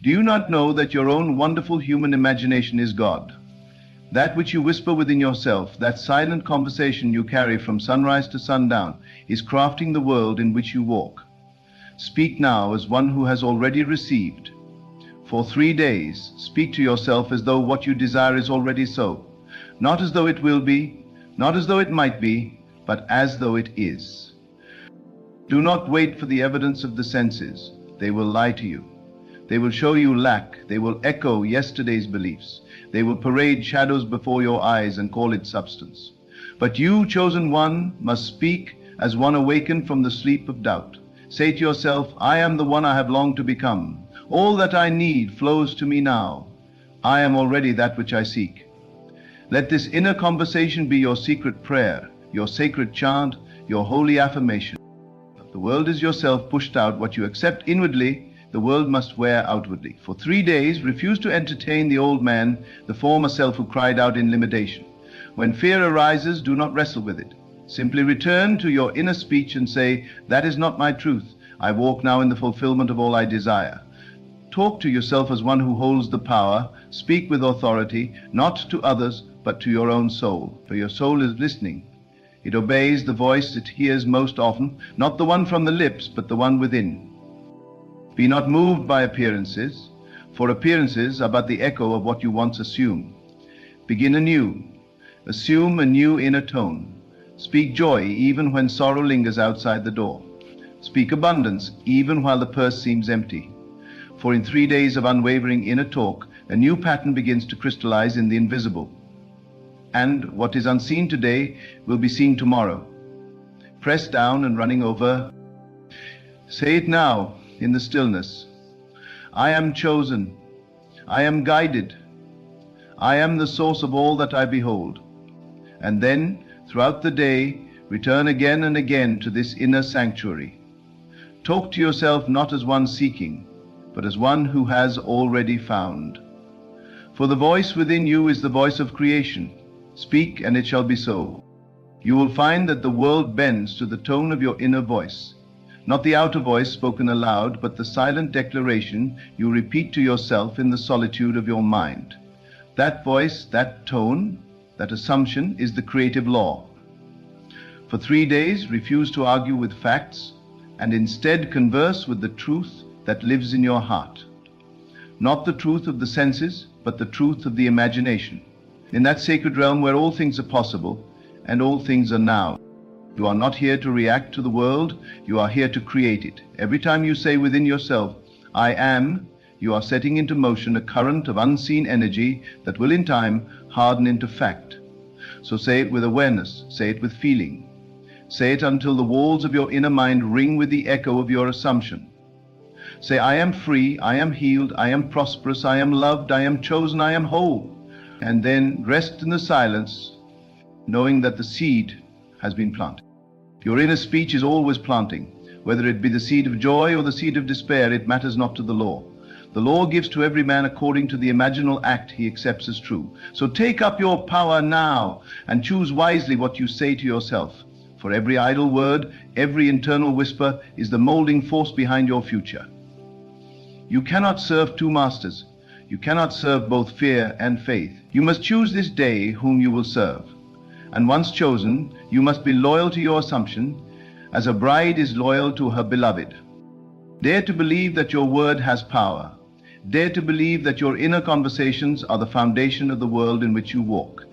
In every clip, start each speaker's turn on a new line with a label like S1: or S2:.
S1: Do you not know that your own wonderful human imagination is God? That which you whisper within yourself, that silent conversation you carry from sunrise to sundown, is crafting the world in which you walk. Speak now as one who has already received. For 3 days, speak to yourself as though what you desire is already so, not as though it will be, not as though it might be, but as though it is. Do not wait for the evidence of the senses. They will lie to you. They will show you lack. They will echo yesterday's beliefs. They will parade shadows before your eyes and call it substance. But you, chosen one, must speak as one awakened from the sleep of doubt. Say to yourself, I am the one I have longed to become. All that I need flows to me now. I am already that which I seek. Let this inner conversation be your secret prayer, your sacred chant, your holy affirmation. The world is yourself pushed out. What you accept inwardly, the world must wear outwardly. For 3 days, refuse to entertain the old man, the former self who cried out in limitation. When fear arises, do not wrestle with it. Simply return to your inner speech and say, that is not my truth. I walk now in the fulfillment of all I desire. Talk to yourself as one who holds the power. Speak with authority, not to others, but to your own soul. For your soul is listening. It obeys the voice it hears most often, not the one from the lips, but the one within. Be not moved by appearances, for appearances are but the echo of what you once assumed. Begin anew. Assume a new inner tone. Speak joy even when sorrow lingers outside the door. Speak abundance even while the purse seems empty. For in 3 days of unwavering inner talk, a new pattern begins to crystallize in the invisible. And what is unseen today will be seen tomorrow. Pressed down and running over. Say it now in the stillness. I am chosen. I am guided. I am the source of all that I behold. And then, throughout the day, return again and again to this inner sanctuary. Talk to yourself not as one seeking, but as one who has already found. For the voice within you is the voice of creation. Speak, and it shall be so. You will find that the world bends to the tone of your inner voice, not the outer voice spoken aloud, but the silent declaration you repeat to yourself in the solitude of your mind. That voice, that tone, that assumption is the creative law. For 3 days, refuse to argue with facts, and instead converse with the truth that lives in your heart. Not the truth of the senses, but the truth of the imagination. In that sacred realm where all things are possible and all things are now. You are not here to react to the world, you are here to create it. Every time you say within yourself, I am, you are setting into motion a current of unseen energy that will in time harden into fact. So say it with awareness, say it with feeling. Say it until the walls of your inner mind ring with the echo of your assumption. Say, I am free, I am healed, I am prosperous, I am loved, I am chosen, I am whole. And then rest in the silence, knowing that the seed has been planted. Your inner speech is always planting. Whether it be the seed of joy or the seed of despair, it matters not to the law. The law gives to every man according to the imaginal act he accepts as true. So take up your power now and choose wisely what you say to yourself. For every idle word, every internal whisper is the molding force behind your future. You cannot serve two masters. You cannot serve both fear and faith. You must choose this day whom you will serve. And once chosen, you must be loyal to your assumption, as a bride is loyal to her beloved. Dare to believe that your word has power. Dare to believe that your inner conversations are the foundation of the world in which you walk.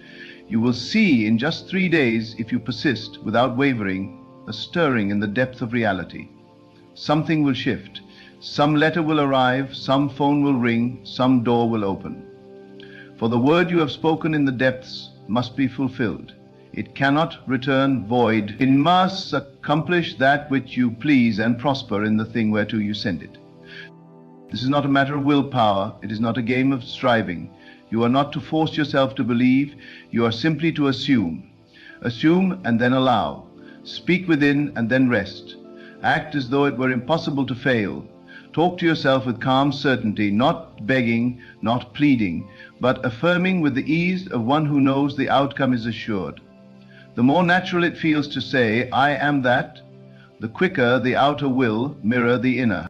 S1: You will see in just 3 days, if you persist without wavering, a stirring in the depth of reality. Something will shift. Some letter will arrive, some phone will ring, some door will open. For the word you have spoken in the depths must be fulfilled. It cannot return void. It must accomplish that which you please and prosper in the thing whereto you send it. This is not a matter of willpower. It is not a game of striving. You are not to force yourself to believe. You are simply to assume. Assume and then allow. Speak within and then rest. Act as though it were impossible to fail. Talk to yourself with calm certainty, not begging, not pleading, but affirming with the ease of one who knows the outcome is assured. The more natural it feels to say, I am that, the quicker the outer will mirror the inner.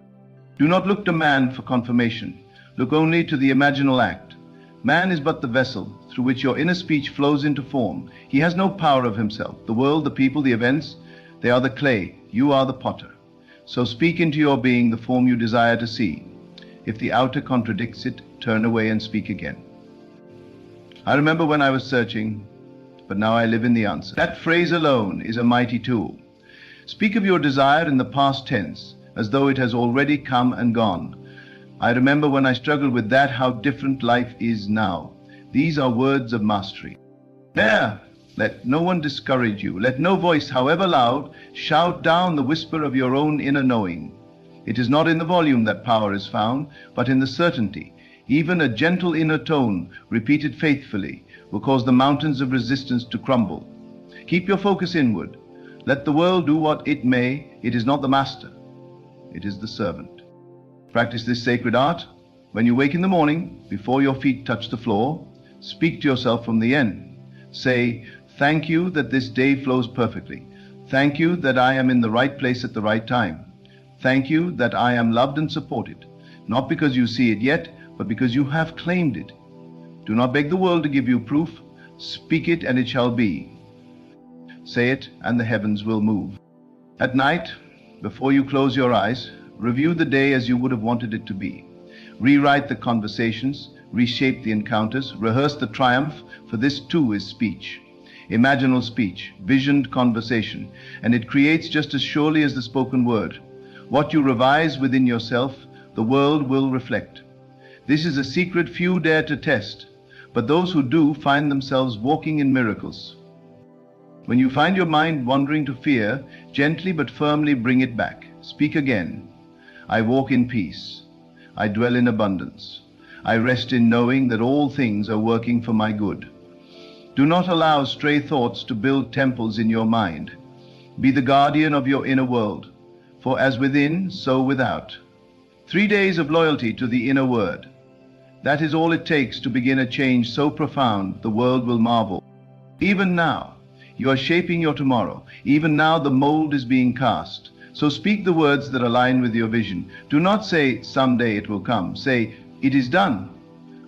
S1: Do not look to man for confirmation. Look only to the imaginal act. Man is but the vessel through which your inner speech flows into form. He has no power of himself. The world, the people, the events, they are the clay. You are the potter. So speak into your being the form you desire to see. If the outer contradicts it, turn away and speak again. I remember when I was searching, but now I live in the answer. That phrase alone is a mighty tool. Speak of your desire in the past tense, as though it has already come and gone. I remember when I struggled with that, how different life is now. These are words of mastery. There, let no one discourage you. Let no voice, however loud, shout down the whisper of your own inner knowing. It is not in the volume that power is found, but in the certainty. Even a gentle inner tone, repeated faithfully, will cause the mountains of resistance to crumble. Keep your focus inward. Let the world do what it may. It is not the master. It is the servant. Practice this sacred art. When you wake in the morning, before your feet touch the floor, speak to yourself from the end. Say, thank you that this day flows perfectly. Thank you that I am in the right place at the right time. Thank you that I am loved and supported, not because you see it yet, but because you have claimed it. Do not beg the world to give you proof. Speak it and it shall be. Say it and the heavens will move. At night, before you close your eyes, review the day as you would have wanted it to be. Rewrite the conversations, reshape the encounters, rehearse the triumph, for this too is speech. Imaginal speech, visioned conversation, and it creates just as surely as the spoken word. What you revise within yourself, the world will reflect. This is a secret few dare to test, but those who do find themselves walking in miracles. When you find your mind wandering to fear, gently but firmly bring it back. Speak again. I walk in peace. I dwell in abundance. I rest in knowing that all things are working for my good. Do not allow stray thoughts to build temples in your mind. Be the guardian of your inner world, for as within, so without. 3 days of loyalty to the inner word. That is all it takes to begin a change so profound the world will marvel. Even now, you are shaping your tomorrow. Even now the mold is being cast. So speak the words that align with your vision. Do not say, someday it will come. Say, it is done.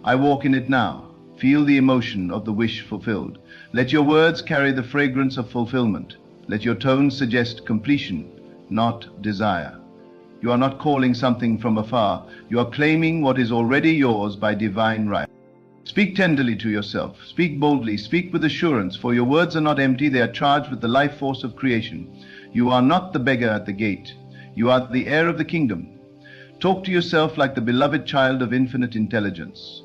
S1: I walk in it now. Feel the emotion of the wish fulfilled. Let your words carry the fragrance of fulfillment. Let your tones suggest completion, not desire. You are not calling something from afar. You are claiming what is already yours by divine right. Speak tenderly to yourself. Speak boldly. Speak with assurance, for your words are not empty. They are charged with the life force of creation. You are not the beggar at the gate. You are the heir of the kingdom. Talk to yourself like the beloved child of infinite intelligence.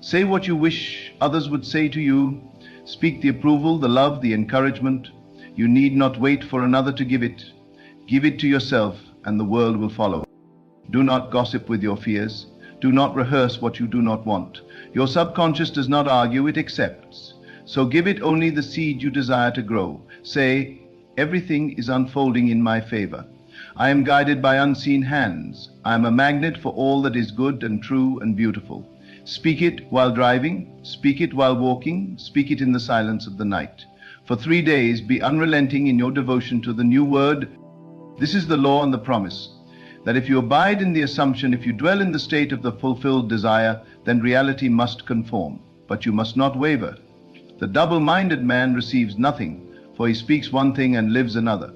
S1: Say what you wish others would say to you. Speak the approval, the love, the encouragement. You need not wait for another to give it. Give it to yourself, and the world will follow. Do not gossip with your fears. Do not rehearse what you do not want. Your subconscious does not argue, it accepts. So give it only the seed you desire to grow. Say, everything is unfolding in my favor. I am guided by unseen hands. I am a magnet for all that is good and true and beautiful. Speak it while driving. Speak it while walking. Speak it in the silence of the night. For 3 days, be unrelenting in your devotion to the new word. This is the law and the promise, that if you abide in the assumption, if you dwell in the state of the fulfilled desire, then reality must conform. But you must not waver. The double-minded man receives nothing, for he speaks one thing and lives another.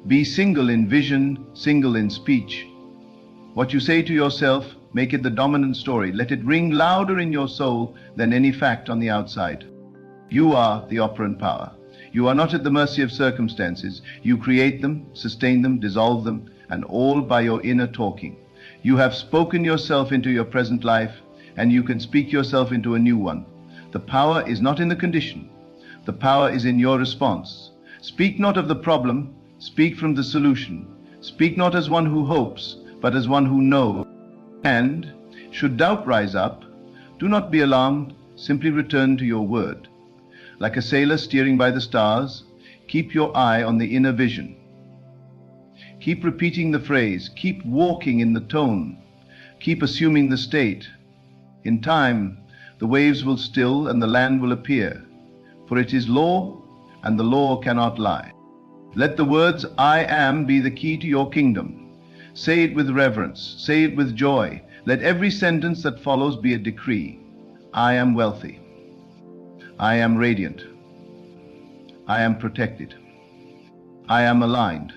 S1: Be single in vision, single in speech. What you say to yourself, make it the dominant story. Let it ring louder in your soul than any fact on the outside. You are the operant power. You are not at the mercy of circumstances. You create them, sustain them, dissolve them, and all by your inner talking. You have spoken yourself into your present life, and you can speak yourself into a new one. The power is not in the condition. The power is in your response. Speak not of the problem, speak from the solution. Speak not as one who hopes, but as one who knows. And, should doubt rise up, do not be alarmed, simply return to your word. Like a sailor steering by the stars, keep your eye on the inner vision. Keep repeating the phrase, keep walking in the tone, keep assuming the state. In time, the waves will still and the land will appear, for it is law, and the law cannot lie. Let the words, I am, be the key to your kingdom. Say it with reverence, say it with joy. Let every sentence that follows be a decree. I am wealthy. I am radiant. I am protected. I am aligned.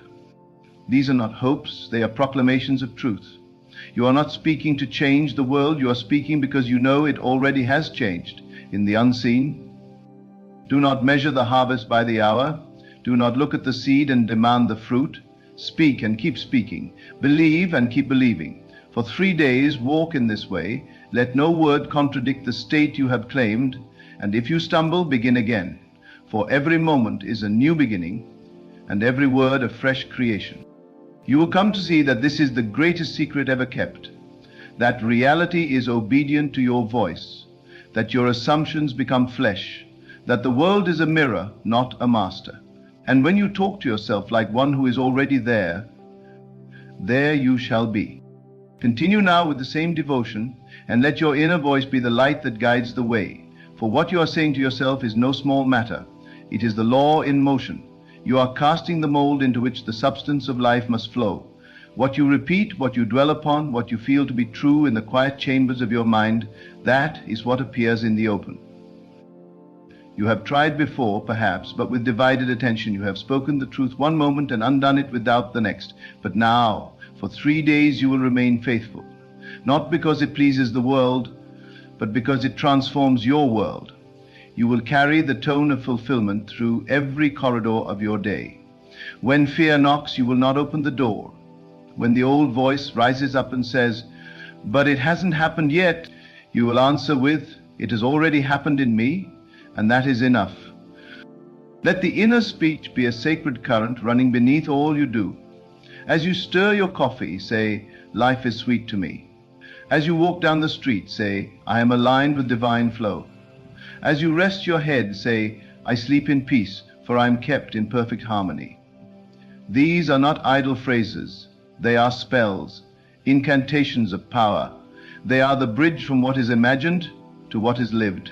S1: These are not hopes, they are proclamations of truth. You are not speaking to change the world, you are speaking because you know it already has changed in the unseen. Do not measure the harvest by the hour. Do not look at the seed and demand the fruit. Speak and keep speaking. Believe and keep believing. For 3 days walk in this way. Let no word contradict the state you have claimed. And if you stumble, begin again. For every moment is a new beginning, and every word a fresh creation. You will come to see that this is the greatest secret ever kept, that reality is obedient to your voice, that your assumptions become flesh, that the world is a mirror, not a master. And when you talk to yourself like one who is already there you shall be. Continue now with the same devotion, and let your inner voice be the light that guides the way. For what you are saying to yourself is no small matter. It is the law in motion. You are casting the mold into which the substance of life must flow. What you repeat, what you dwell upon, what you feel to be true in the quiet chambers of your mind, that is what appears in the open. You have tried before, perhaps, but with divided attention. You have spoken the truth one moment and undone it with doubt the next. But now, for 3 days you will remain faithful, not because it pleases the world, but because it transforms your world. You will carry the tone of fulfillment through every corridor of your day. When fear knocks, you will not open the door. When the old voice rises up and says, "But it hasn't happened yet," you will answer with, "It has already happened in me, and that is enough." Let the inner speech be a sacred current running beneath all you do. As you stir your coffee, say, "Life is sweet to me." As you walk down the street, say, "I am aligned with divine flow." As you rest your head, say, "I sleep in peace, for I am kept in perfect harmony." These are not idle phrases. They are spells, incantations of power. They are the bridge from what is imagined to what is lived.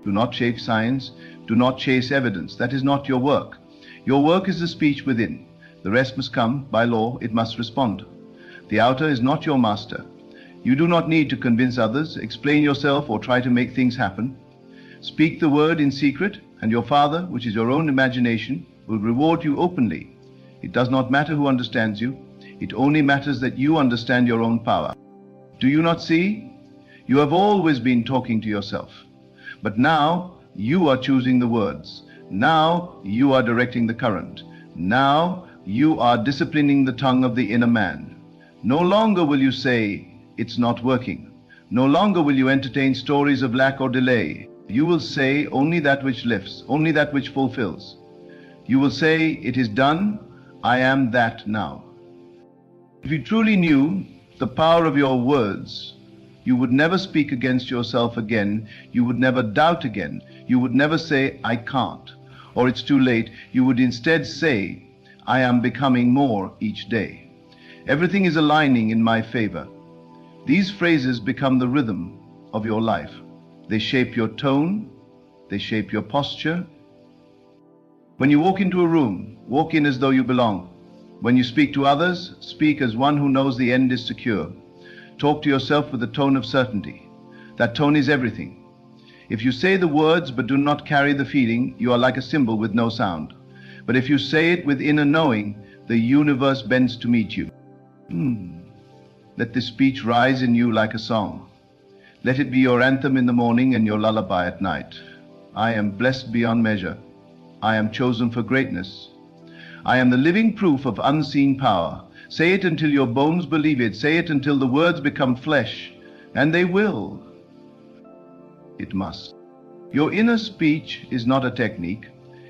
S1: Do not chase science. Do not chase evidence. That is not your work. Your work is the speech within. The rest must come. By law, it must respond. The outer is not your master. You do not need to convince others, explain yourself, or try to make things happen. Speak the word in secret, and your Father, which is your own imagination, will reward you openly. It does not matter who understands you. It only matters that you understand your own power. Do you not see? You have always been talking to yourself. But now you are choosing the words. Now you are directing the current. Now you are disciplining the tongue of the inner man. No longer will you say, "It's not working." No longer will you entertain stories of lack or delay. You will say only that which lifts, only that which fulfills. You will say, "It is done. I am that now." If you truly knew the power of your words, you would never speak against yourself again. You would never doubt again. You would never say, "I can't," or "It's too late." You would instead say, "I am becoming more each day. Everything is aligning in my favor." These phrases become the rhythm of your life. They shape your tone. They shape your posture. When you walk into a room, walk in as though you belong. When you speak to others, speak as one who knows the end is secure. Talk to yourself with a tone of certainty. That tone is everything. If you say the words but do not carry the feeling, you are like a cymbal with no sound. But if you say it with inner knowing, the universe bends to meet you. Let this speech rise in you like a song. Let it be your anthem in the morning and your lullaby at night. I am blessed beyond measure. I am chosen for greatness. I am the living proof of unseen power. Say it until your bones believe it. Say it until the words become flesh. And they will. It must. Your inner speech is not a technique.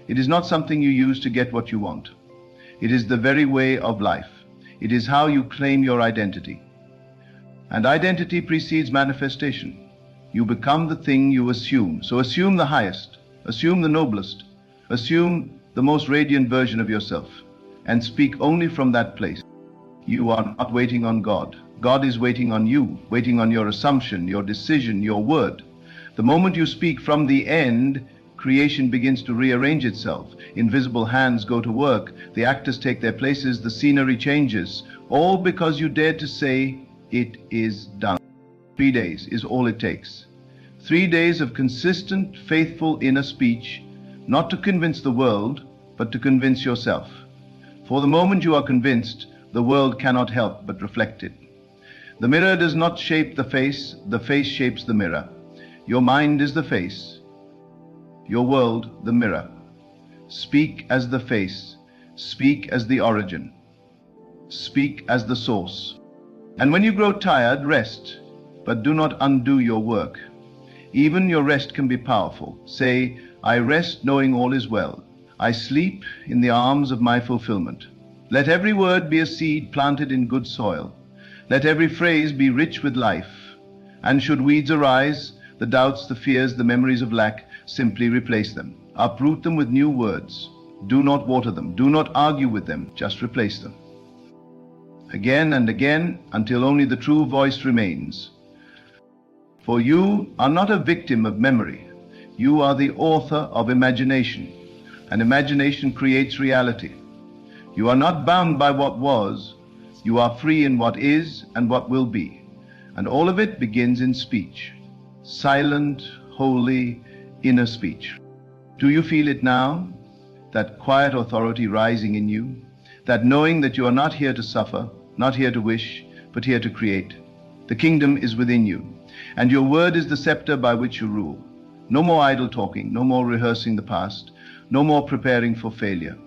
S1: It is not something you use to get what you want. It is the very way of life. It is how you claim your identity. And identity precedes manifestation. You become the thing you assume. So assume the highest, assume the noblest, assume the most radiant version of yourself, and speak only from that place. You are not waiting on God. God is waiting on you, waiting on your assumption, your decision, your word. The moment you speak from the end, creation begins to rearrange itself. Invisible hands go to work. The actors take their places. The scenery changes. All because you dared to say, "It is done." 3 days is all it takes. 3 days of consistent, faithful inner speech, not to convince the world, but to convince yourself. For the moment you are convinced, the world cannot help but reflect it. The mirror does not shape the face shapes the mirror. Your mind is the face, your world the mirror. Speak as the face, speak as the origin, speak as the source. And when you grow tired, rest, but do not undo your work. Even your rest can be powerful. Say, I rest knowing all is well. I sleep in the arms of my fulfillment. Let every word be a seed planted in good soil. Let every phrase be rich with life. And should weeds arise, the doubts, the fears, the memories of lack, simply replace them. Uproot them with new words. Do not water them. Do not argue with them. Just replace them. Again and again, until only the true voice remains. For you are not a victim of memory. You are the author of imagination, and imagination creates reality. You are not bound by what was. You are free in what is and what will be. And all of it begins in speech. Silent, holy, inner speech. Do you feel it now? That quiet authority rising in you? That knowing that you are not here to suffer, not here to wish, but here to create. The kingdom is within you, and your word is the scepter by which you rule. No more idle talking, no more rehearsing the past, no more preparing for failure.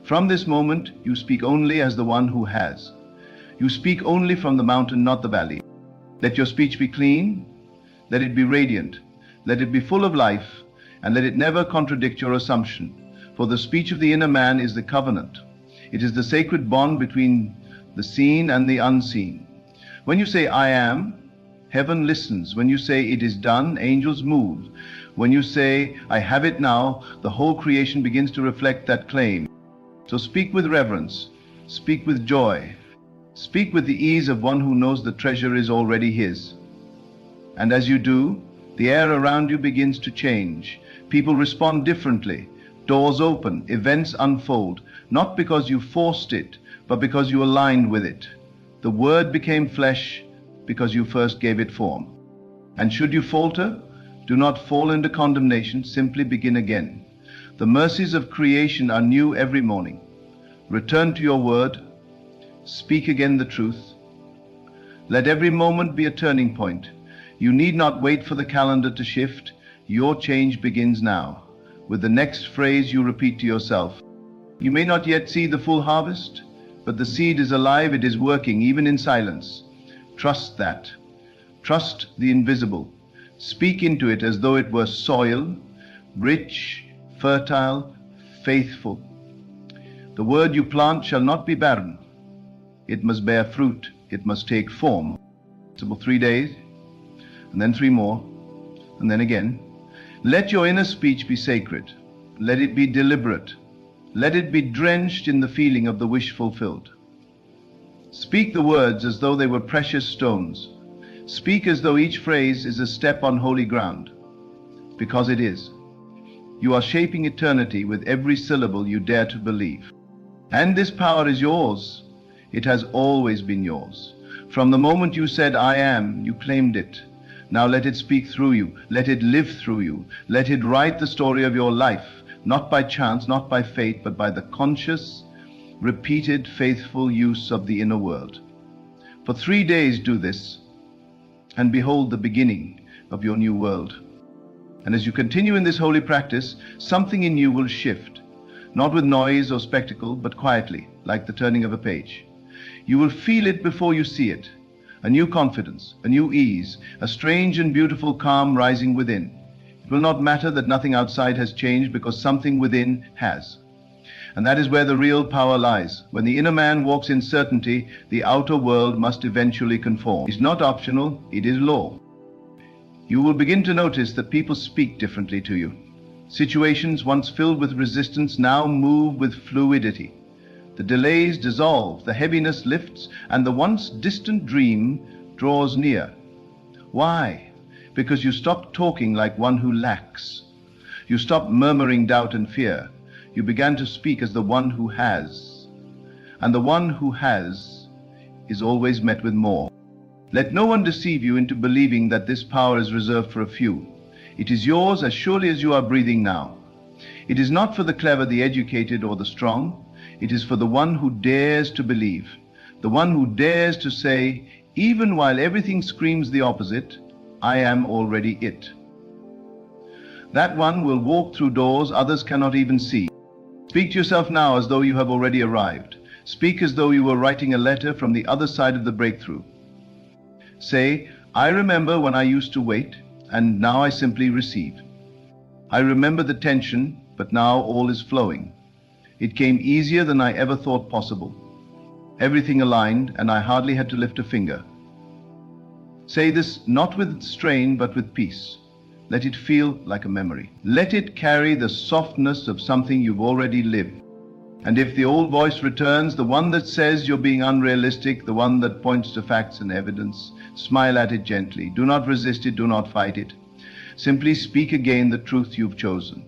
S1: From this moment, you speak only as the one who has. You speak only from the mountain, not the valley. Let your speech be clean, let it be radiant, let it be full of life, and let it never contradict your assumption. For the speech of the inner man is the covenant. It is the sacred bond between the seen and the unseen. When you say, I am, heaven listens. When you say, it is done, angels move. When you say, I have it now, the whole creation begins to reflect that claim. So speak with reverence, speak with joy, speak with the ease of one who knows the treasure is already his. And as you do, the air around you begins to change. People respond differently. Doors open, events unfold, not because you forced it, but because you aligned with it. The word became flesh because you first gave it form. And should you falter, do not fall into condemnation, simply begin again. The mercies of creation are new every morning. Return to your word, speak again the truth. Let every moment be a turning point. You need not wait for the calendar to shift. Your change begins now. With the next phrase you repeat to yourself. You may not yet see the full harvest, but the seed is alive, it is working, even in silence. Trust that. Trust the invisible. Speak into it as though it were soil, rich, fertile, faithful. The word you plant shall not be barren. It must bear fruit. It must take form. It's about 3 days, and then 3 more, and then again. Let your inner speech be sacred. Let it be deliberate. Let it be drenched in the feeling of the wish fulfilled. Speak the words as though they were precious stones. Speak as though each phrase is a step on holy ground, because it is. You are shaping eternity with every syllable you dare to believe. And this power is yours. It has always been yours. From the moment you said, I am, you claimed it. Now let it speak through you. Let it live through you. Let it write the story of your life, not by chance, not by fate, but by the conscious, repeated, faithful use of the inner world. For 3 days do this, and behold the beginning of your new world. And as you continue in this holy practice, something in you will shift, not with noise or spectacle, but quietly, like the turning of a page. You will feel it before you see it. A new confidence, a new ease, a strange and beautiful calm rising within. It will not matter that nothing outside has changed, because something within has. And that is where the real power lies. When the inner man walks in certainty, the outer world must eventually conform. It's not optional, it is law. You will begin to notice that people speak differently to you. Situations once filled with resistance now move with fluidity. The delays dissolve, the heaviness lifts, and the once distant dream draws near. Why? Because you stop talking like one who lacks. You stop murmuring doubt and fear. You began to speak as the one who has. And the one who has is always met with more. Let no one deceive you into believing that this power is reserved for a few. It is yours as surely as you are breathing now. It is not for the clever, the educated, or the strong. It is for the one who dares to believe, the one who dares to say, even while everything screams the opposite, I am already it. That one will walk through doors others cannot even see. Speak to yourself now as though you have already arrived. Speak as though you were writing a letter from the other side of the breakthrough. Say, I remember when I used to wait, and now I simply receive. I remember the tension, but now all is flowing. It came easier than I ever thought possible. Everything aligned, and I hardly had to lift a finger. Say this not with strain, but with peace. Let it feel like a memory. Let it carry the softness of something you've already lived. And if the old voice returns, the one that says you're being unrealistic, the one that points to facts and evidence, smile at it gently. Do not resist it, do not fight it. Simply speak again the truth you've chosen.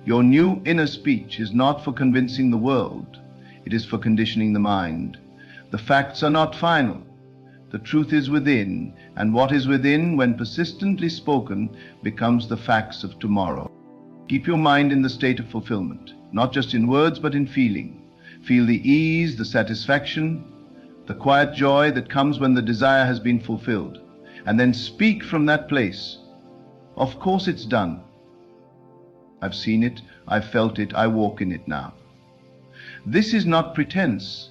S1: Your new inner speech is not for convincing the world. It is for conditioning the mind. The facts are not final. The truth is within, and what is within, when persistently spoken, becomes the facts of tomorrow. Keep your mind in the state of fulfillment, not just in words, but in feeling. Feel the ease, the satisfaction, the quiet joy that comes when the desire has been fulfilled. And then speak from that place. Of course it's done. I've seen it, I've felt it, I walk in it now. This is not pretense.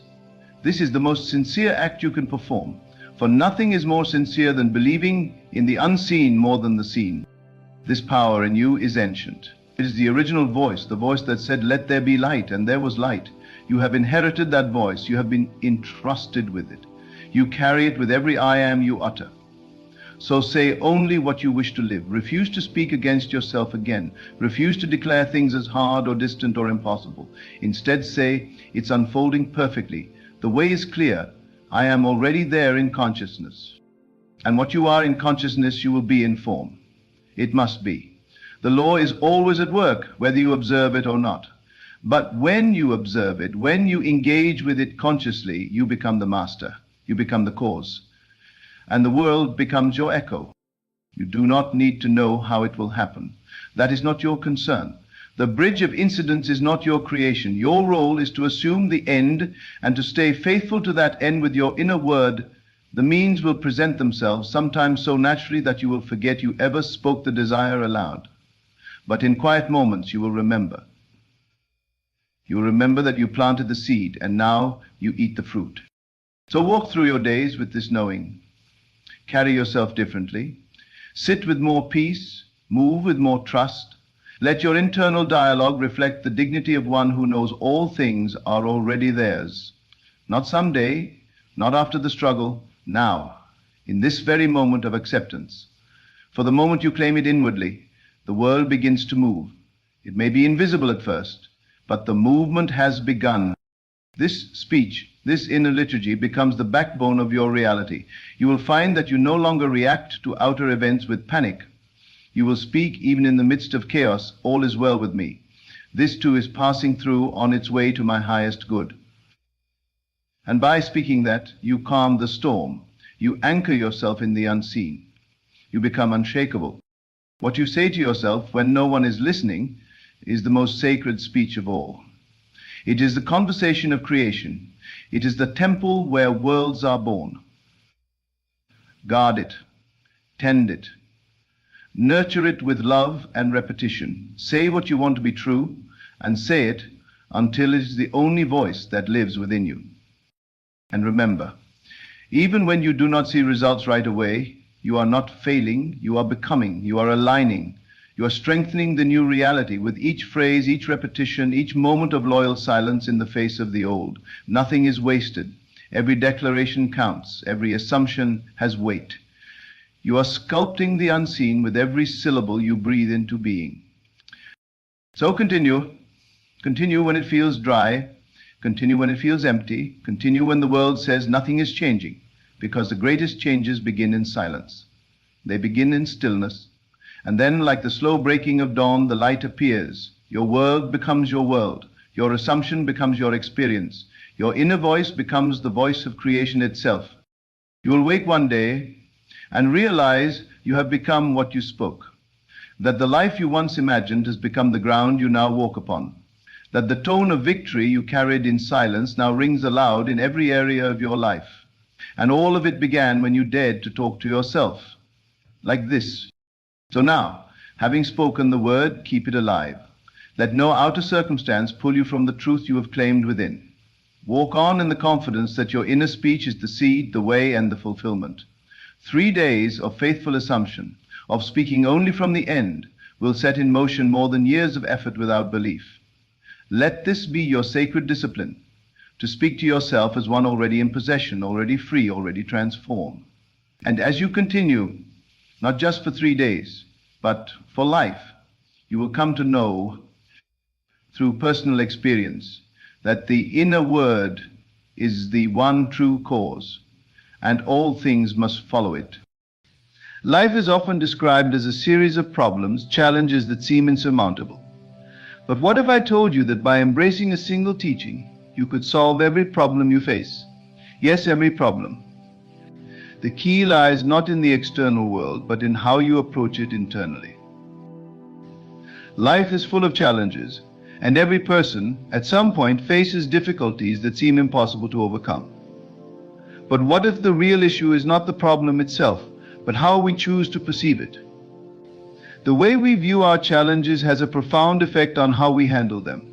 S1: This is the most sincere act you can perform. For nothing is more sincere than believing in the unseen more than the seen. This power in you is ancient. It is the original voice, the voice that said, let there be light, and there was light. You have inherited that voice. You have been entrusted with it. You carry it with every I am you utter. So say only what you wish to live. Refuse to speak against yourself again. Refuse to declare things as hard or distant or impossible. Instead say, it's unfolding perfectly. The way is clear. I am already there in consciousness. And what you are in consciousness, you will be in form. It must be. The law is always at work, whether you observe it or not. But when you observe it, when you engage with it consciously, you become the master. You become the cause. And the world becomes your echo. You do not need to know how it will happen. That is not your concern. The bridge of incidents is not your creation. Your role is to assume the end and to stay faithful to that end with your inner word. The means will present themselves, sometimes so naturally that you will forget you ever spoke the desire aloud. But in quiet moments you will remember. You will remember that you planted the seed and now you eat the fruit. So walk through your days with this knowing. Carry yourself differently. Sit with more peace. Move with more trust. Let your internal dialogue reflect the dignity of one who knows all things are already theirs. Not someday, not after the struggle, now, in this very moment of acceptance. For the moment you claim it inwardly, the world begins to move. It may be invisible at first, but the movement has begun. This speech, this inner liturgy, becomes the backbone of your reality. You will find that you no longer react to outer events with panic. You will speak even in the midst of chaos, all is well with me. This too is passing through on its way to my highest good. And by speaking that, you calm the storm. You anchor yourself in the unseen. You become unshakable. What you say to yourself when no one is listening is the most sacred speech of all. It is the conversation of creation. It is the temple where worlds are born. Guard it. Tend it. Nurture it with love and repetition. Say what you want to be true, and say it until it is the only voice that lives within you. And remember, even when you do not see results right away, you are not failing, you are becoming, you are aligning, you are strengthening the new reality with each phrase, each repetition, each moment of loyal silence in the face of the old. Nothing is wasted. Every declaration counts. Every assumption has weight. You are sculpting the unseen with every syllable you breathe into being. So continue. Continue when it feels dry. Continue when it feels empty. Continue when the world says nothing is changing, because the greatest changes begin in silence. They begin in stillness. And then, like the slow breaking of dawn, the light appears. Your world becomes your world. Your assumption becomes your experience. Your inner voice becomes the voice of creation itself. You will wake one day and realize you have become what you spoke, that the life you once imagined has become the ground you now walk upon, that the tone of victory you carried in silence now rings aloud in every area of your life. And all of it began when you dared to talk to yourself, like this. So now, having spoken the word, keep it alive. Let no outer circumstance pull you from the truth you have claimed within. Walk on in the confidence that your inner speech is the seed, the way, and the fulfillment. 3 days of faithful assumption, of speaking only from the end, will set in motion more than years of effort without belief. Let this be your sacred discipline, to speak to yourself as one already in possession, already free, already transformed. And as you continue, not just for 3 days, but for life, you will come to know, through personal experience, that the inner word is the one true cause, and all things must follow it. Life is often described as a series of problems, challenges that seem insurmountable. But what if I told you that by embracing a single teaching, you could solve every problem you face? Yes, every problem. The key lies not in the external world, but in how you approach it internally. Life is full of challenges, and every person, at some point, faces difficulties that seem impossible to overcome. But what if the real issue is not the problem itself, but how we choose to perceive it? The way we view our challenges has a profound effect on how we handle them.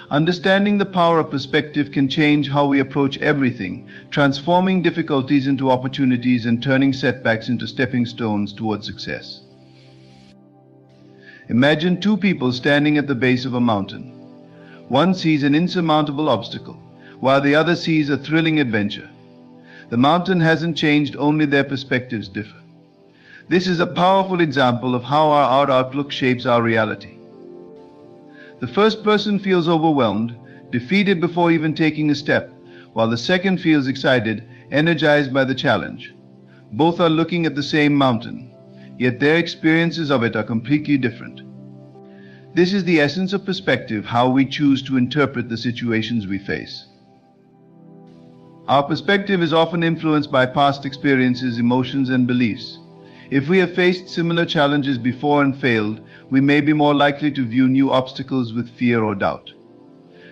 S1: Understanding the power of perspective can change how we approach everything, transforming difficulties into opportunities and turning setbacks into stepping stones toward success. Imagine 2 people standing at the base of a mountain. One sees an insurmountable obstacle, while the other sees a thrilling adventure. The mountain hasn't changed, only their perspectives differ. This is a powerful example of how our outlook shapes our reality. The first person feels overwhelmed, defeated before even taking a step, while the second feels excited, energized by the challenge. Both are looking at the same mountain, yet their experiences of it are completely different. This is the essence of perspective, how we choose to interpret the situations we face. Our perspective is often influenced by past experiences, emotions, and beliefs. If we have faced similar challenges before and failed, we may be more likely to view new obstacles with fear or doubt.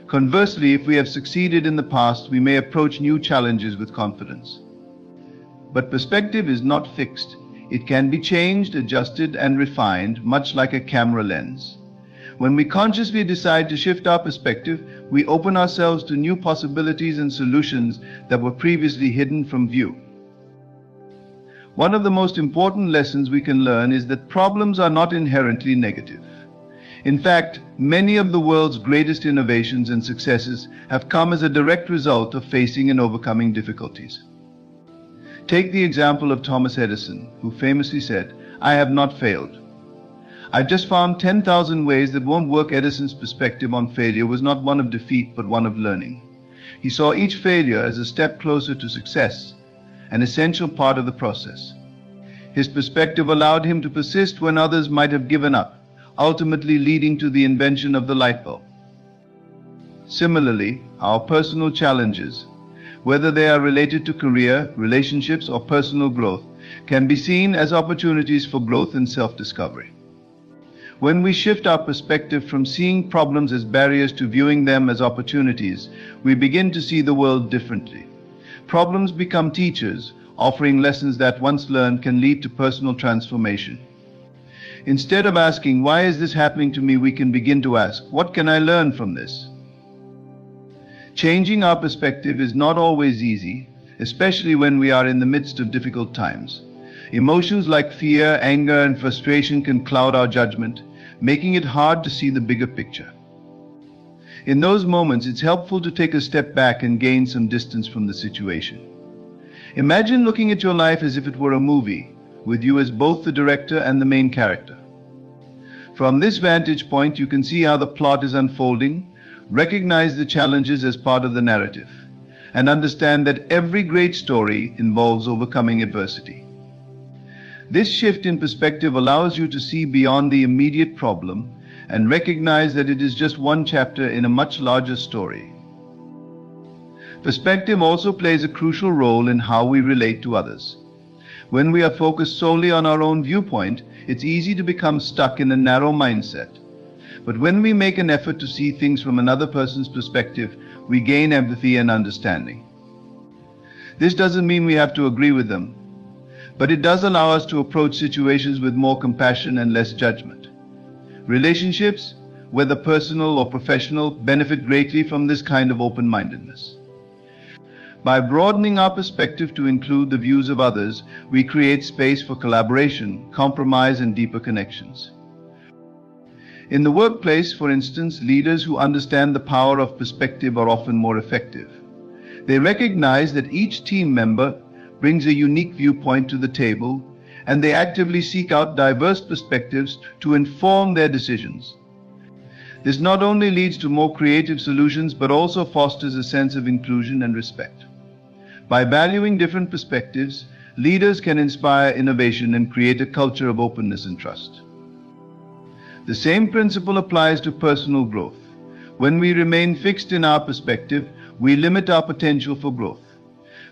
S1: Conversely, if we have succeeded in the past, we may approach new challenges with confidence. But perspective is not fixed. It can be changed, adjusted, and refined, much like a camera lens. When we consciously decide to shift our perspective, we open ourselves to new possibilities and solutions that were previously hidden from view. One of the most important lessons we can learn is that problems are not inherently negative. In fact, many of the world's greatest innovations and successes have come as a direct result of facing and overcoming difficulties. Take the example of Thomas Edison, who famously said, "I have not failed. I've just found 10,000 ways that won't work." Edison's perspective on failure was not one of defeat, but one of learning. He saw each failure as a step closer to success, an essential part of the process. His perspective allowed him to persist when others might have given up, ultimately leading to the invention of the light bulb. Similarly, our personal challenges, whether they are related to career, relationships, or personal growth, can be seen as opportunities for growth and self-discovery. When we shift our perspective from seeing problems as barriers to viewing them as opportunities, we begin to see the world differently. Problems become teachers, offering lessons that once learned can lead to personal transformation. Instead of asking, "Why is this happening to me?" we can begin to ask, "What can I learn from this?" Changing our perspective is not always easy, especially when we are in the midst of difficult times. Emotions like fear, anger, and frustration can cloud our judgment, making it hard to see the bigger picture. In those moments, it's helpful to take a step back and gain some distance from the situation. Imagine looking at your life as if it were a movie, with you as both the director and the main character. From this vantage point, you can see how the plot is unfolding, recognize the challenges as part of the narrative, and understand that every great story involves overcoming adversity. This shift in perspective allows you to see beyond the immediate problem and recognize that it is just one chapter in a much larger story. Perspective also plays a crucial role in how we relate to others. When we are focused solely on our own viewpoint, it's easy to become stuck in a narrow mindset. But when we make an effort to see things from another person's perspective, we gain empathy and understanding. This doesn't mean we have to agree with them, but it does allow us to approach situations with more compassion and less judgment. Relationships, whether personal or professional, benefit greatly from this kind of open-mindedness. By broadening our perspective to include the views of others, we create space for collaboration, compromise, and deeper connections. In the workplace, for instance, leaders who understand the power of perspective are often more effective. They recognize that each team member brings a unique viewpoint to the table, and they actively seek out diverse perspectives to inform their decisions. This not only leads to more creative solutions, but also fosters a sense of inclusion and respect. By valuing different perspectives, leaders can inspire innovation and create a culture of openness and trust. The same principle applies to personal growth. When we remain fixed in our perspective, we limit our potential for growth.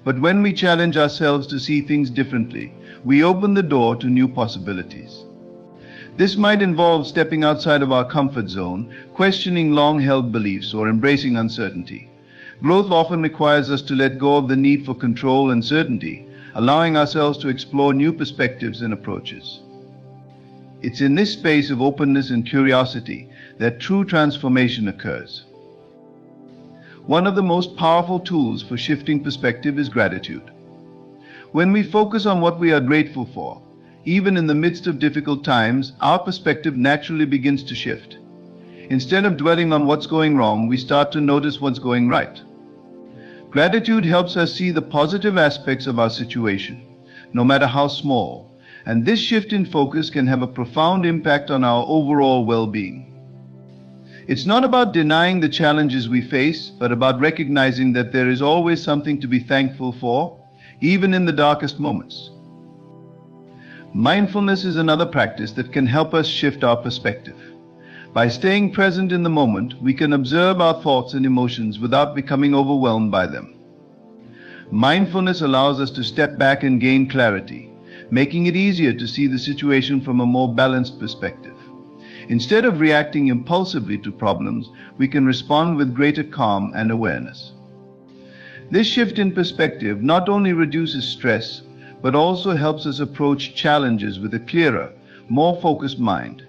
S1: But when we challenge ourselves to see things differently, we open the door to new possibilities. This might involve stepping outside of our comfort zone, questioning long-held beliefs, or embracing uncertainty. Growth often requires us to let go of the need for control and certainty, allowing ourselves to explore new perspectives and approaches. It's in this space of openness and curiosity that true transformation occurs. One of the most powerful tools for shifting perspective is gratitude. When we focus on what we are grateful for, even in the midst of difficult times, our perspective naturally begins to shift. Instead of dwelling on what's going wrong, we start to notice what's going right. Gratitude helps us see the positive aspects of our situation, no matter how small, and this shift in focus can have a profound impact on our overall well-being. It's not about denying the challenges we face, but about recognizing that there is always something to be thankful for, even in the darkest moments. Mindfulness is another practice that can help us shift our perspective. By staying present in the moment, we can observe our thoughts and emotions without becoming overwhelmed by them. Mindfulness allows us to step back and gain clarity, making it easier to see the situation from a more balanced perspective. Instead of reacting impulsively to problems, we can respond with greater calm and awareness. This shift in perspective not only reduces stress, but also helps us approach challenges with a clearer, more focused mind.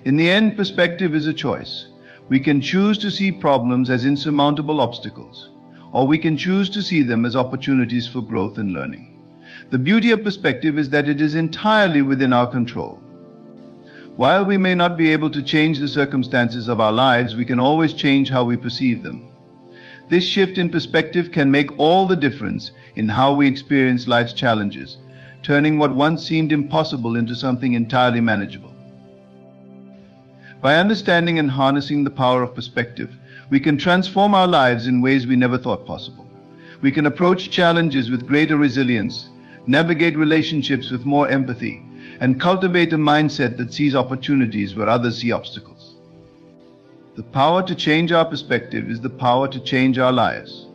S1: In the end, perspective is a choice. We can choose to see problems as insurmountable obstacles, or we can choose to see them as opportunities for growth and learning. The beauty of perspective is that it is entirely within our control. While we may not be able to change the circumstances of our lives, we can always change how we perceive them. This shift in perspective can make all the difference in how we experience life's challenges, turning what once seemed impossible into something entirely manageable. By understanding and harnessing the power of perspective, we can transform our lives in ways we never thought possible. We can approach challenges with greater resilience, navigate relationships with more empathy, and cultivate a mindset that sees opportunities where others see obstacles. The power to change our perspective is the power to change our lives,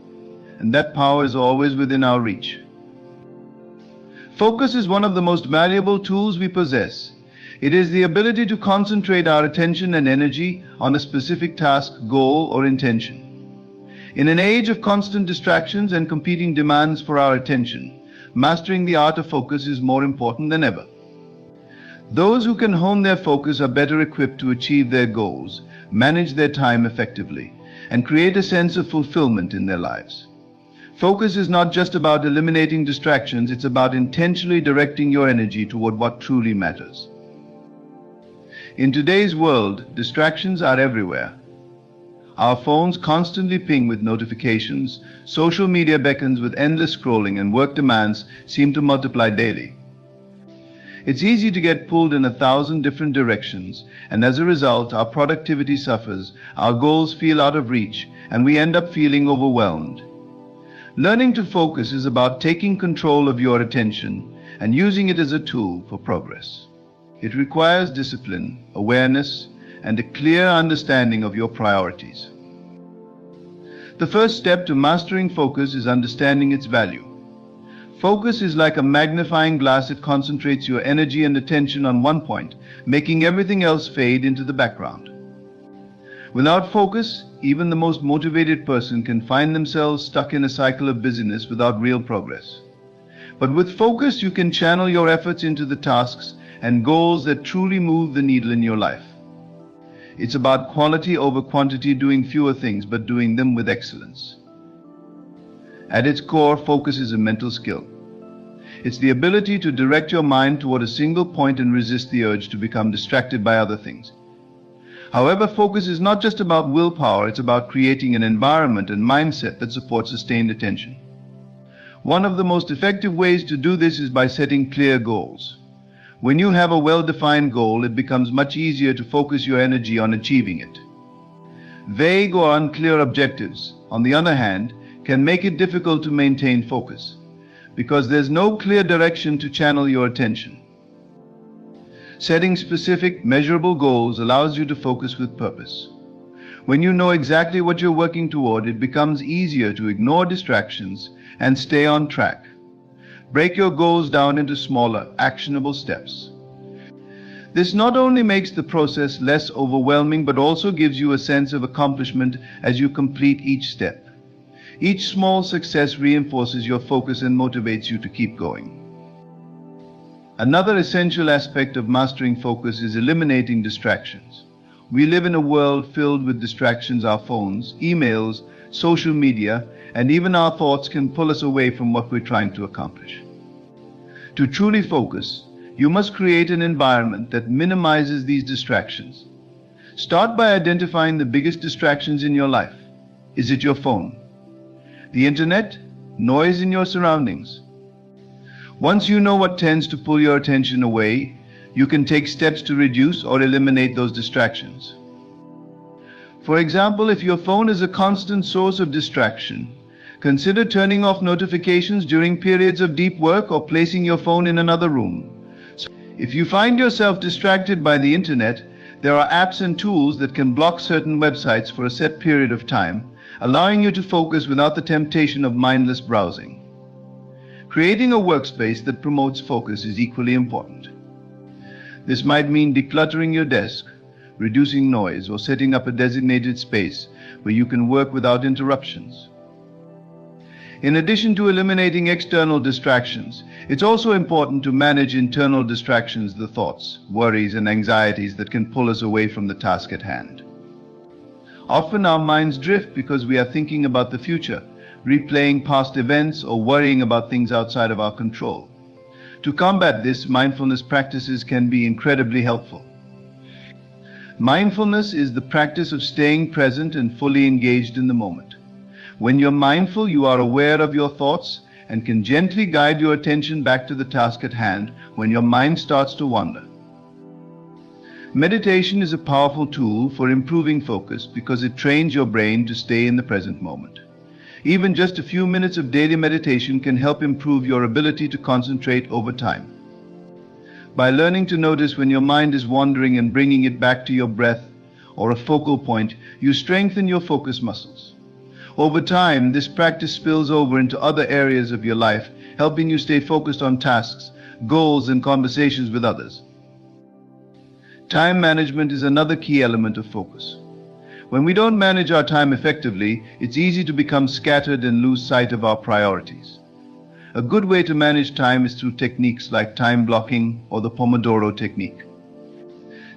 S1: and that power is always within our reach. Focus is one of the most valuable tools we possess. It is the ability to concentrate our attention and energy on a specific task, goal, or intention. In an age of constant distractions and competing demands for our attention, mastering the art of focus is more important than ever. Those who can hone their focus are better equipped to achieve their goals, manage their time effectively, and create a sense of fulfillment in their lives. Focus is not just about eliminating distractions, it's about intentionally directing your energy toward what truly matters. In today's world, distractions are everywhere. Our phones constantly ping with notifications, social media beckons with endless scrolling, and work demands seem to multiply daily. It's easy to get pulled in 1,000 different directions, and as a result, our productivity suffers, our goals feel out of reach, and we end up feeling overwhelmed. Learning to focus is about taking control of your attention and using it as a tool for progress. It requires discipline, awareness, and a clear understanding of your priorities. The first step to mastering focus is understanding its value. Focus is like a magnifying glass. It concentrates your energy and attention on one point, making everything else fade into the background. Without focus, even the most motivated person can find themselves stuck in a cycle of busyness without real progress. But with focus, you can channel your efforts into the tasks and goals that truly move the needle in your life. It's about quality over quantity, doing fewer things but doing them with excellence. At its core, focus is a mental skill. It's the ability to direct your mind toward a single point and resist the urge to become distracted by other things. However, focus is not just about willpower, it's about creating an environment and mindset that supports sustained attention. One of the most effective ways to do this is by setting clear goals. When you have a well-defined goal, it becomes much easier to focus your energy on achieving it. Vague or unclear objectives, on the other hand, can make it difficult to maintain focus, because there's no clear direction to channel your attention. Setting specific, measurable goals allows you to focus with purpose. When you know exactly what you're working toward, it becomes easier to ignore distractions and stay on track. Break your goals down into smaller, actionable steps. This not only makes the process less overwhelming, but also gives you a sense of accomplishment as you complete each step. Each small success reinforces your focus and motivates you to keep going. Another essential aspect of mastering focus is eliminating distractions. We live in a world filled with distractions. Our phones, emails, social media, and even our thoughts can pull us away from what we're trying to accomplish. To truly focus, you must create an environment that minimizes these distractions. Start by identifying the biggest distractions in your life. Is it your phone? The internet? Noise in your surroundings? Once you know what tends to pull your attention away, you can take steps to reduce or eliminate those distractions. For example, if your phone is a constant source of distraction, consider turning off notifications during periods of deep work or placing your phone in another room. If you find yourself distracted by the internet, there are apps and tools that can block certain websites for a set period of time, allowing you to focus without the temptation of mindless browsing. Creating a workspace that promotes focus is equally important. This might mean decluttering your desk, reducing noise, or setting up a designated space where you can work without interruptions. In addition to eliminating external distractions, it's also important to manage internal distractions, the thoughts, worries, and anxieties that can pull us away from the task at hand. Often our minds drift because we are thinking about the future, replaying past events, or worrying about things outside of our control. To combat this, mindfulness practices can be incredibly helpful. Mindfulness is the practice of staying present and fully engaged in the moment. When you're mindful, you are aware of your thoughts and can gently guide your attention back to the task at hand when your mind starts to wander. Meditation is a powerful tool for improving focus because it trains your brain to stay in the present moment. Even just a few minutes of daily meditation can help improve your ability to concentrate over time. By learning to notice when your mind is wandering and bringing it back to your breath or a focal point, you strengthen your focus muscles. Over time, this practice spills over into other areas of your life, helping you stay focused on tasks, goals, and conversations with others. Time management is another key element of focus. When we don't manage our time effectively, it's easy to become scattered and lose sight of our priorities. A good way to manage time is through techniques like time blocking or the Pomodoro technique.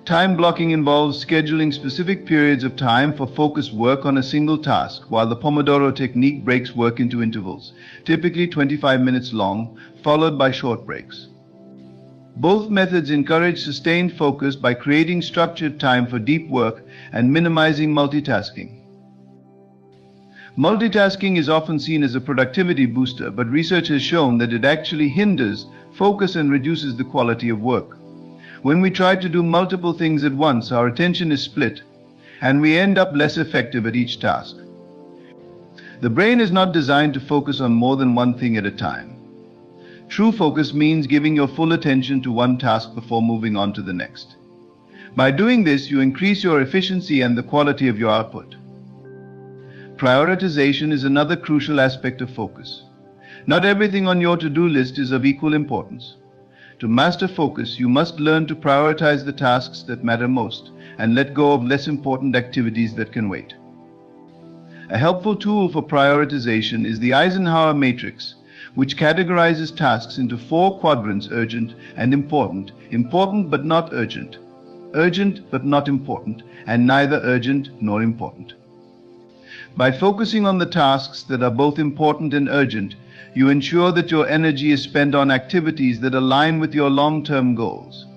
S1: Time blocking involves scheduling specific periods of time for focused work on a single task, while the Pomodoro technique breaks work into intervals, typically 25 minutes long, followed by short breaks. Both methods encourage sustained focus by creating structured time for deep work and minimizing multitasking. Multitasking is often seen as a productivity booster, but research has shown that it actually hinders focus and reduces the quality of work. When we try to do multiple things at once, our attention is split, and we end up less effective at each task. The brain is not designed to focus on more than one thing at a time. True focus means giving your full attention to one task before moving on to the next. By doing this, you increase your efficiency and the quality of your output. Prioritization is another crucial aspect of focus. Not everything on your to-do list is of equal importance. To master focus, you must learn to prioritize the tasks that matter most and let go of less important activities that can wait. A helpful tool for prioritization is the Eisenhower matrix, which categorizes tasks into 4 quadrants: urgent and important, important but not urgent, urgent but not important, and neither urgent nor important. By focusing on the tasks that are both important and urgent, you ensure that your energy is spent on activities that align with your long-term goals.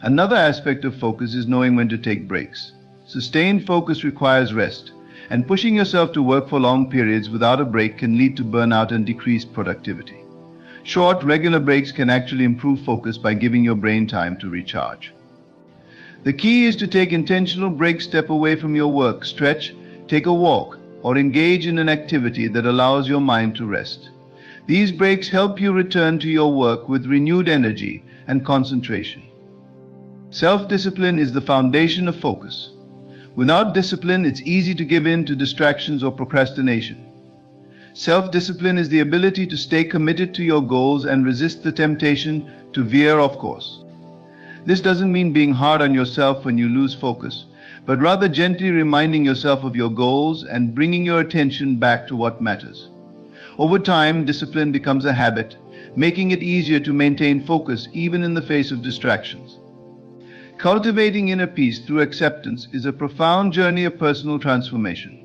S1: Another aspect of focus is knowing when to take breaks. Sustained focus requires rest, and pushing yourself to work for long periods without a break can lead to burnout and decreased productivity. Short, regular breaks can actually improve focus by giving your brain time to recharge. The key is to take intentional breaks, step away from your work, stretch, take a walk, or engage in an activity that allows your mind to rest. These breaks help you return to your work with renewed energy and concentration. Self-discipline is the foundation of focus. Without discipline, it's easy to give in to distractions or procrastination. Self-discipline is the ability to stay committed to your goals and resist the temptation to veer off course. This doesn't mean being hard on yourself when you lose focus, but rather gently reminding yourself of your goals and bringing your attention back to what matters. Over time, discipline becomes a habit, making it easier to maintain focus even in the face of distractions. Cultivating inner peace through acceptance is a profound journey of personal transformation.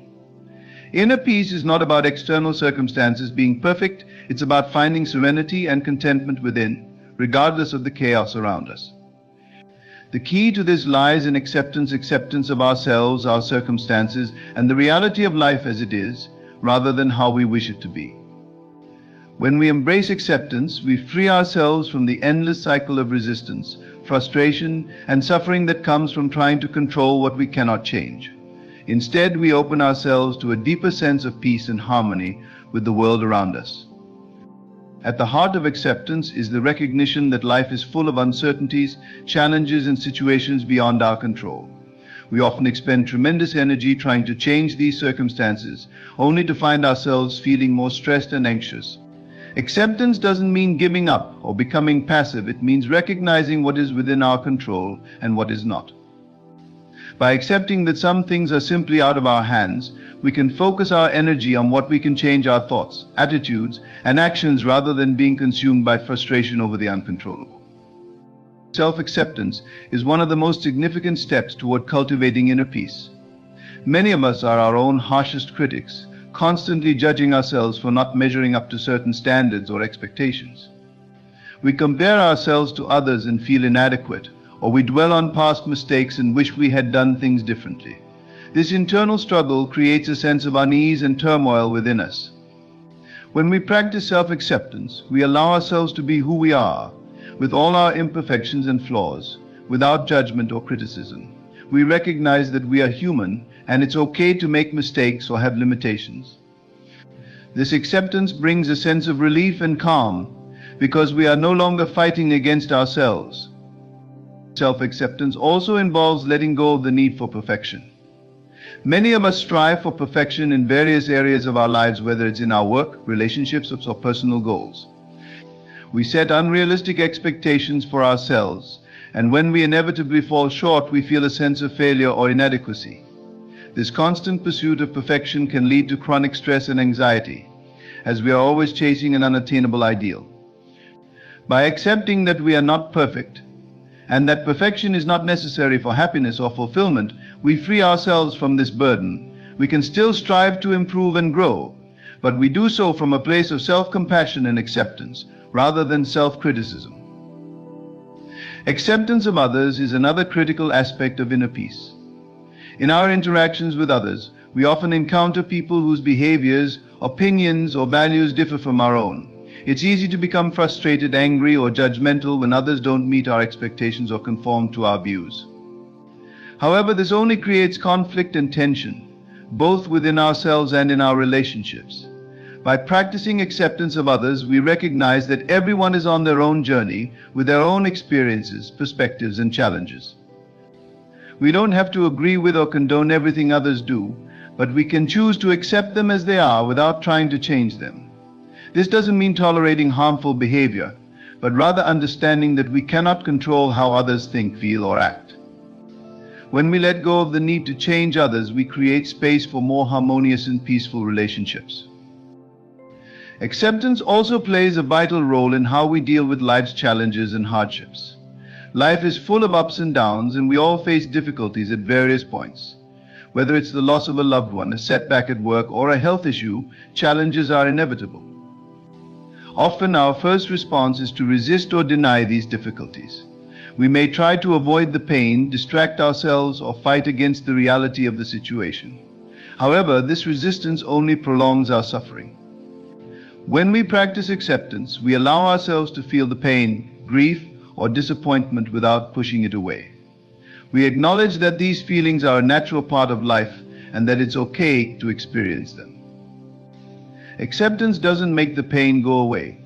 S1: Inner peace is not about external circumstances being perfect, it's about finding serenity and contentment within, regardless of the chaos around us. The key to this lies in acceptance of ourselves, our circumstances, and the reality of life as it is, rather than how we wish it to be. When we embrace acceptance, we free ourselves from the endless cycle of resistance, frustration, and suffering that comes from trying to control what we cannot change. Instead, we open ourselves to a deeper sense of peace and harmony with the world around us. At the heart of acceptance is the recognition that life is full of uncertainties, challenges, and situations beyond our control. We often expend tremendous energy trying to change these circumstances, only to find ourselves feeling more stressed and anxious. Acceptance doesn't mean giving up or becoming passive. It means recognizing what is within our control and what is not. By accepting that some things are simply out of our hands, we can focus our energy on what we can change: our thoughts, attitudes, and actions, rather than being consumed by frustration over the uncontrollable. Self-acceptance is one of the most significant steps toward cultivating inner peace. Many of us are our own harshest critics, constantly judging ourselves for not measuring up to certain standards or expectations. We compare ourselves to others and feel inadequate, or we dwell on past mistakes and wish we had done things differently. This internal struggle creates a sense of unease and turmoil within us. When we practice self-acceptance, we allow ourselves to be who we are, with all our imperfections and flaws, without judgment or criticism. We recognize that we are human, and it's okay to make mistakes or have limitations. This acceptance brings a sense of relief and calm, because we are no longer fighting against ourselves. Self-acceptance also involves letting go of the need for perfection. Many of us strive for perfection in various areas of our lives, whether it's in our work, relationships, or personal goals. We set unrealistic expectations for ourselves, and when we inevitably fall short, we feel a sense of failure or inadequacy. This constant pursuit of perfection can lead to chronic stress and anxiety, as we are always chasing an unattainable ideal. By accepting that we are not perfect, and that perfection is not necessary for happiness or fulfillment, we free ourselves from this burden. We can still strive to improve and grow, but we do so from a place of self-compassion and acceptance, rather than self-criticism. Acceptance of others is another critical aspect of inner peace. In our interactions with others, we often encounter people whose behaviors, opinions, or values differ from our own. It's easy to become frustrated, angry, or judgmental when others don't meet our expectations or conform to our views. However, this only creates conflict and tension, both within ourselves and in our relationships. By practicing acceptance of others, we recognize that everyone is on their own journey with their own experiences, perspectives, and challenges. We don't have to agree with or condone everything others do, but we can choose to accept them as they are without trying to change them. This doesn't mean tolerating harmful behavior, but rather understanding that we cannot control how others think, feel, or act. When we let go of the need to change others, we create space for more harmonious and peaceful relationships. Acceptance also plays a vital role in how we deal with life's challenges and hardships. Life is full of ups and downs, and we all face difficulties at various points. Whether it's the loss of a loved one, a setback at work, or a health issue, challenges are inevitable. Often our first response is to resist or deny these difficulties. We may try to avoid the pain, distract ourselves, or fight against the reality of the situation. However, this resistance only prolongs our suffering. When we practice acceptance, we allow ourselves to feel the pain, grief, or disappointment without pushing it away. We acknowledge that these feelings are a natural part of life and that it's okay to experience them. Acceptance doesn't make the pain go away,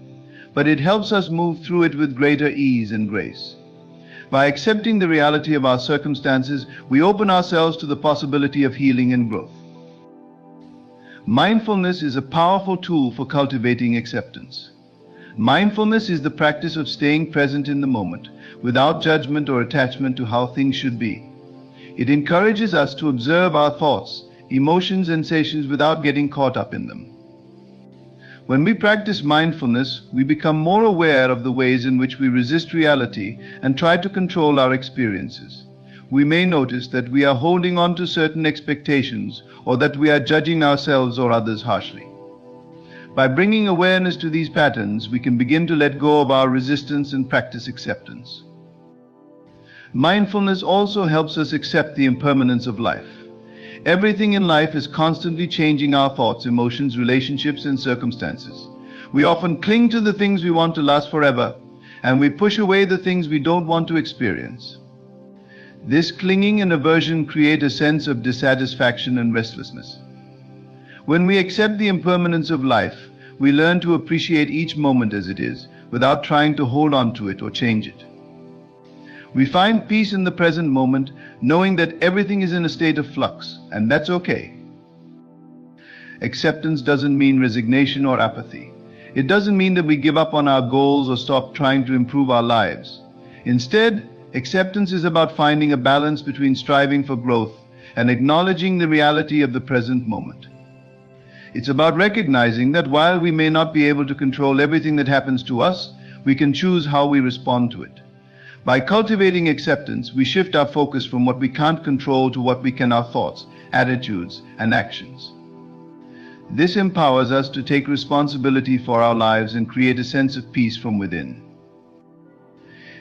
S1: but it helps us move through it with greater ease and grace. By accepting the reality of our circumstances, we open ourselves to the possibility of healing and growth. Mindfulness is a powerful tool for cultivating acceptance. Mindfulness is the practice of staying present in the moment, without judgment or attachment to how things should be. It encourages us to observe our thoughts, emotions, and sensations without getting caught up in them. When we practice mindfulness, we become more aware of the ways in which we resist reality and try to control our experiences. We may notice that we are holding on to certain expectations, or that we are judging ourselves or others harshly. By bringing awareness to these patterns, we can begin to let go of our resistance and practice acceptance. Mindfulness also helps us accept the impermanence of life. Everything in life is constantly changing our thoughts, emotions, relationships, and circumstances. We often cling to the things we want to last forever, and we push away the things we don't want to experience. This clinging and aversion create a sense of dissatisfaction and restlessness. When we accept the impermanence of life, we learn to appreciate each moment as it is, without trying to hold on to it or change it. We find peace in the present moment, knowing that everything is in a state of flux, and that's okay. Acceptance doesn't mean resignation or apathy. It doesn't mean that we give up on our goals or stop trying to improve our lives. Instead, acceptance is about finding a balance between striving for growth and acknowledging the reality of the present moment. It's about recognizing that while we may not be able to control everything that happens to us, we can choose how we respond to it. By cultivating acceptance, we shift our focus from what we can't control to what we can: our thoughts, attitudes, and actions. This empowers us to take responsibility for our lives and create a sense of peace from within.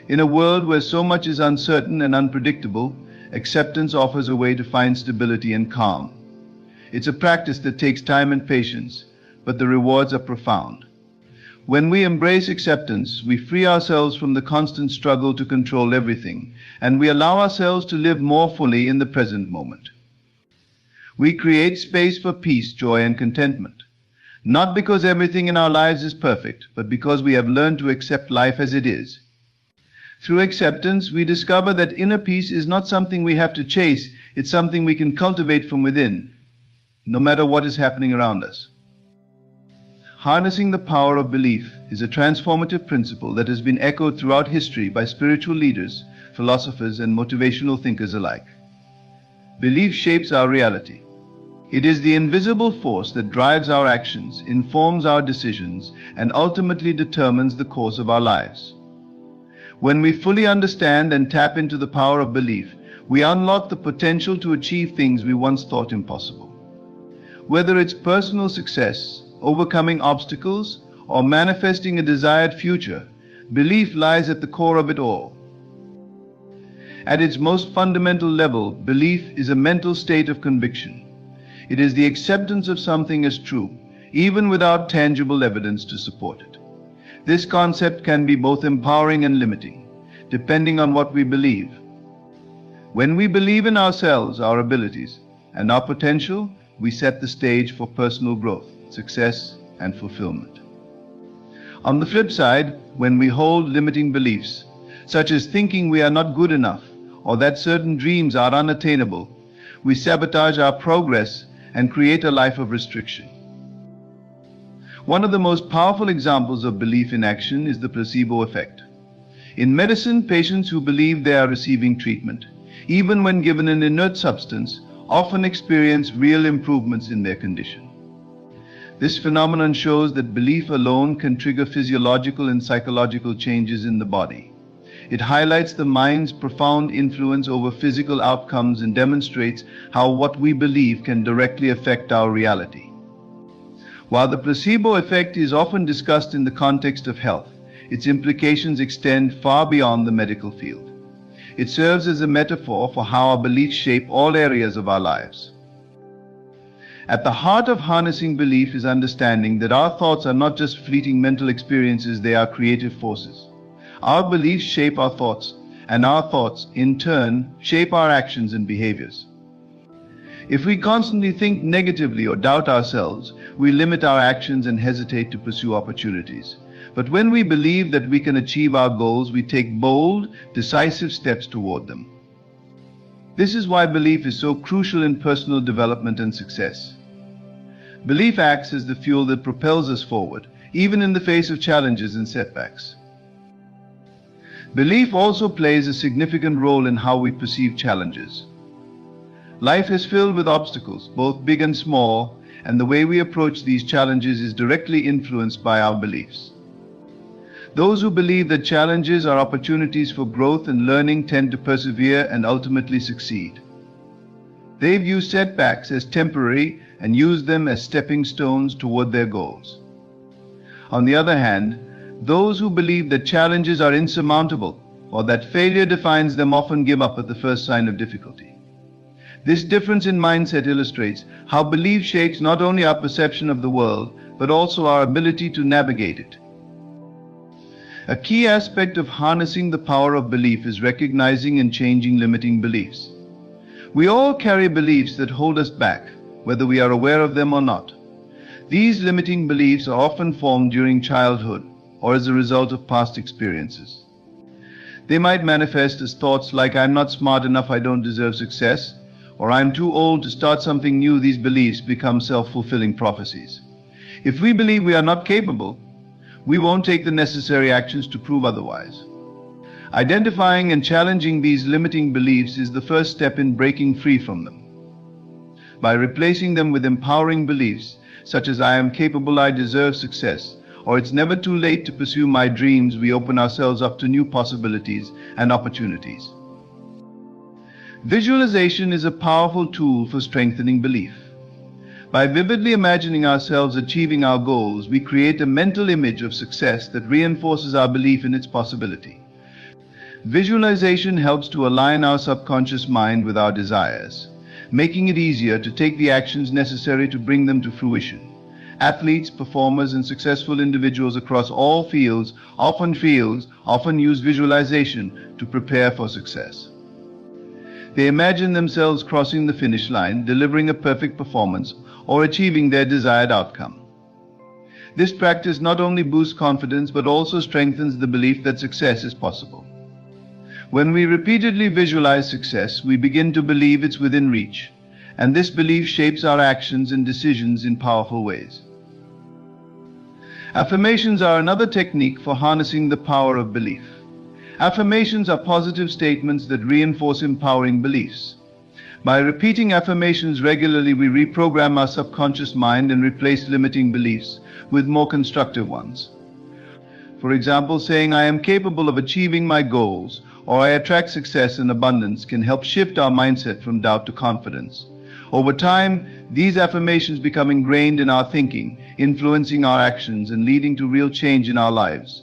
S1: In a world where so much is uncertain and unpredictable, acceptance offers a way to find stability and calm. It's a practice that takes time and patience, but the rewards are profound. When we embrace acceptance, we free ourselves from the constant struggle to control everything, and we allow ourselves to live more fully in the present moment. We create space for peace, joy, and contentment, not because everything in our lives is perfect, but because we have learned to accept life as it is. Through acceptance, we discover that inner peace is not something we have to chase, it's something we can cultivate from within, no matter what is happening around us. Harnessing the power of belief is a transformative principle that has been echoed throughout history by spiritual leaders, philosophers, and motivational thinkers alike. Belief shapes our reality. It is the invisible force that drives our actions, informs our decisions, and ultimately determines the course of our lives. When we fully understand and tap into the power of belief, we unlock the potential to achieve things we once thought impossible. Whether it's personal success, overcoming obstacles, or manifesting a desired future, belief lies at the core of it all. At its most fundamental level, belief is a mental state of conviction. It is the acceptance of something as true, even without tangible evidence to support it. This concept can be both empowering and limiting, depending on what we believe. When we believe in ourselves, our abilities, and our potential, we set the stage for personal growth, success, and fulfillment. On the flip side, when we hold limiting beliefs, such as thinking we are not good enough or that certain dreams are unattainable, we sabotage our progress and create a life of restriction. One of the most powerful examples of belief in action is the placebo effect. In medicine, patients who believe they are receiving treatment, even when given an inert substance, often experience real improvements in their condition. This phenomenon shows that belief alone can trigger physiological and psychological changes in the body. It highlights the mind's profound influence over physical outcomes and demonstrates how what we believe can directly affect our reality. While the placebo effect is often discussed in the context of health, its implications extend far beyond the medical field. It serves as a metaphor for how our beliefs shape all areas of our lives. At the heart of harnessing belief is understanding that our thoughts are not just fleeting mental experiences, they are creative forces. Our beliefs shape our thoughts, and our thoughts, in turn, shape our actions and behaviors. If we constantly think negatively or doubt ourselves, we limit our actions and hesitate to pursue opportunities. But when we believe that we can achieve our goals, we take bold, decisive steps toward them. This is why belief is so crucial in personal development and success. Belief acts as the fuel that propels us forward, even in the face of challenges and setbacks. Belief also plays a significant role in how we perceive challenges. Life is filled with obstacles, both big and small, and the way we approach these challenges is directly influenced by our beliefs. Those who believe that challenges are opportunities for growth and learning tend to persevere and ultimately succeed. They view setbacks as temporary and use them as stepping stones toward their goals. On the other hand, those who believe that challenges are insurmountable or that failure defines them often give up at the first sign of difficulty. This difference in mindset illustrates how belief shapes not only our perception of the world, but also our ability to navigate it. A key aspect of harnessing the power of belief is recognizing and changing limiting beliefs. We all carry beliefs that hold us back, whether we are aware of them or not. These limiting beliefs are often formed during childhood or as a result of past experiences. They might manifest as thoughts like, "I'm not smart enough, I don't deserve success," or "I'm too old to start something new." These beliefs become self-fulfilling prophecies. If we believe we are not capable, we won't take the necessary actions to prove otherwise. Identifying and challenging these limiting beliefs is the first step in breaking free from them. By replacing them with empowering beliefs, such as "I am capable, I deserve success," or "it's never too late to pursue my dreams," we open ourselves up to new possibilities and opportunities. Visualization is a powerful tool for strengthening belief. By vividly imagining ourselves achieving our goals, we create a mental image of success that reinforces our belief in its possibility. Visualization helps to align our subconscious mind with our desires, making it easier to take the actions necessary to bring them to fruition. Athletes, performers, and successful individuals across all fields often use visualization to prepare for success. They imagine themselves crossing the finish line, delivering a perfect performance, or achieving their desired outcome. This practice not only boosts confidence but also strengthens the belief that success is possible. When we repeatedly visualize success, we begin to believe it's within reach, and this belief shapes our actions and decisions in powerful ways. Affirmations are another technique for harnessing the power of belief. Affirmations are positive statements that reinforce empowering beliefs. By repeating affirmations regularly, we reprogram our subconscious mind and replace limiting beliefs with more constructive ones. For example, saying "I am capable of achieving my goals" or "I attract success and abundance" can help shift our mindset from doubt to confidence. Over time, these affirmations become ingrained in our thinking, influencing our actions and leading to real change in our lives.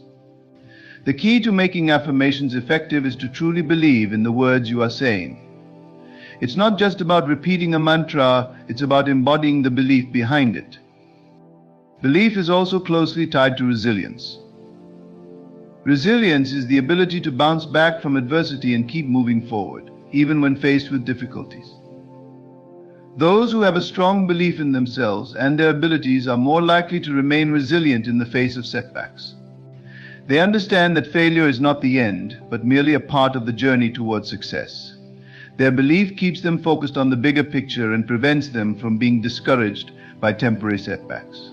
S1: The key to making affirmations effective is to truly believe in the words you are saying. It's not just about repeating a mantra, it's about embodying the belief behind it. Belief is also closely tied to resilience. Resilience is the ability to bounce back from adversity and keep moving forward, even when faced with difficulties. Those who have a strong belief in themselves and their abilities are more likely to remain resilient in the face of setbacks. They understand that failure is not the end, but merely a part of the journey towards success. Their belief keeps them focused on the bigger picture and prevents them from being discouraged by temporary setbacks.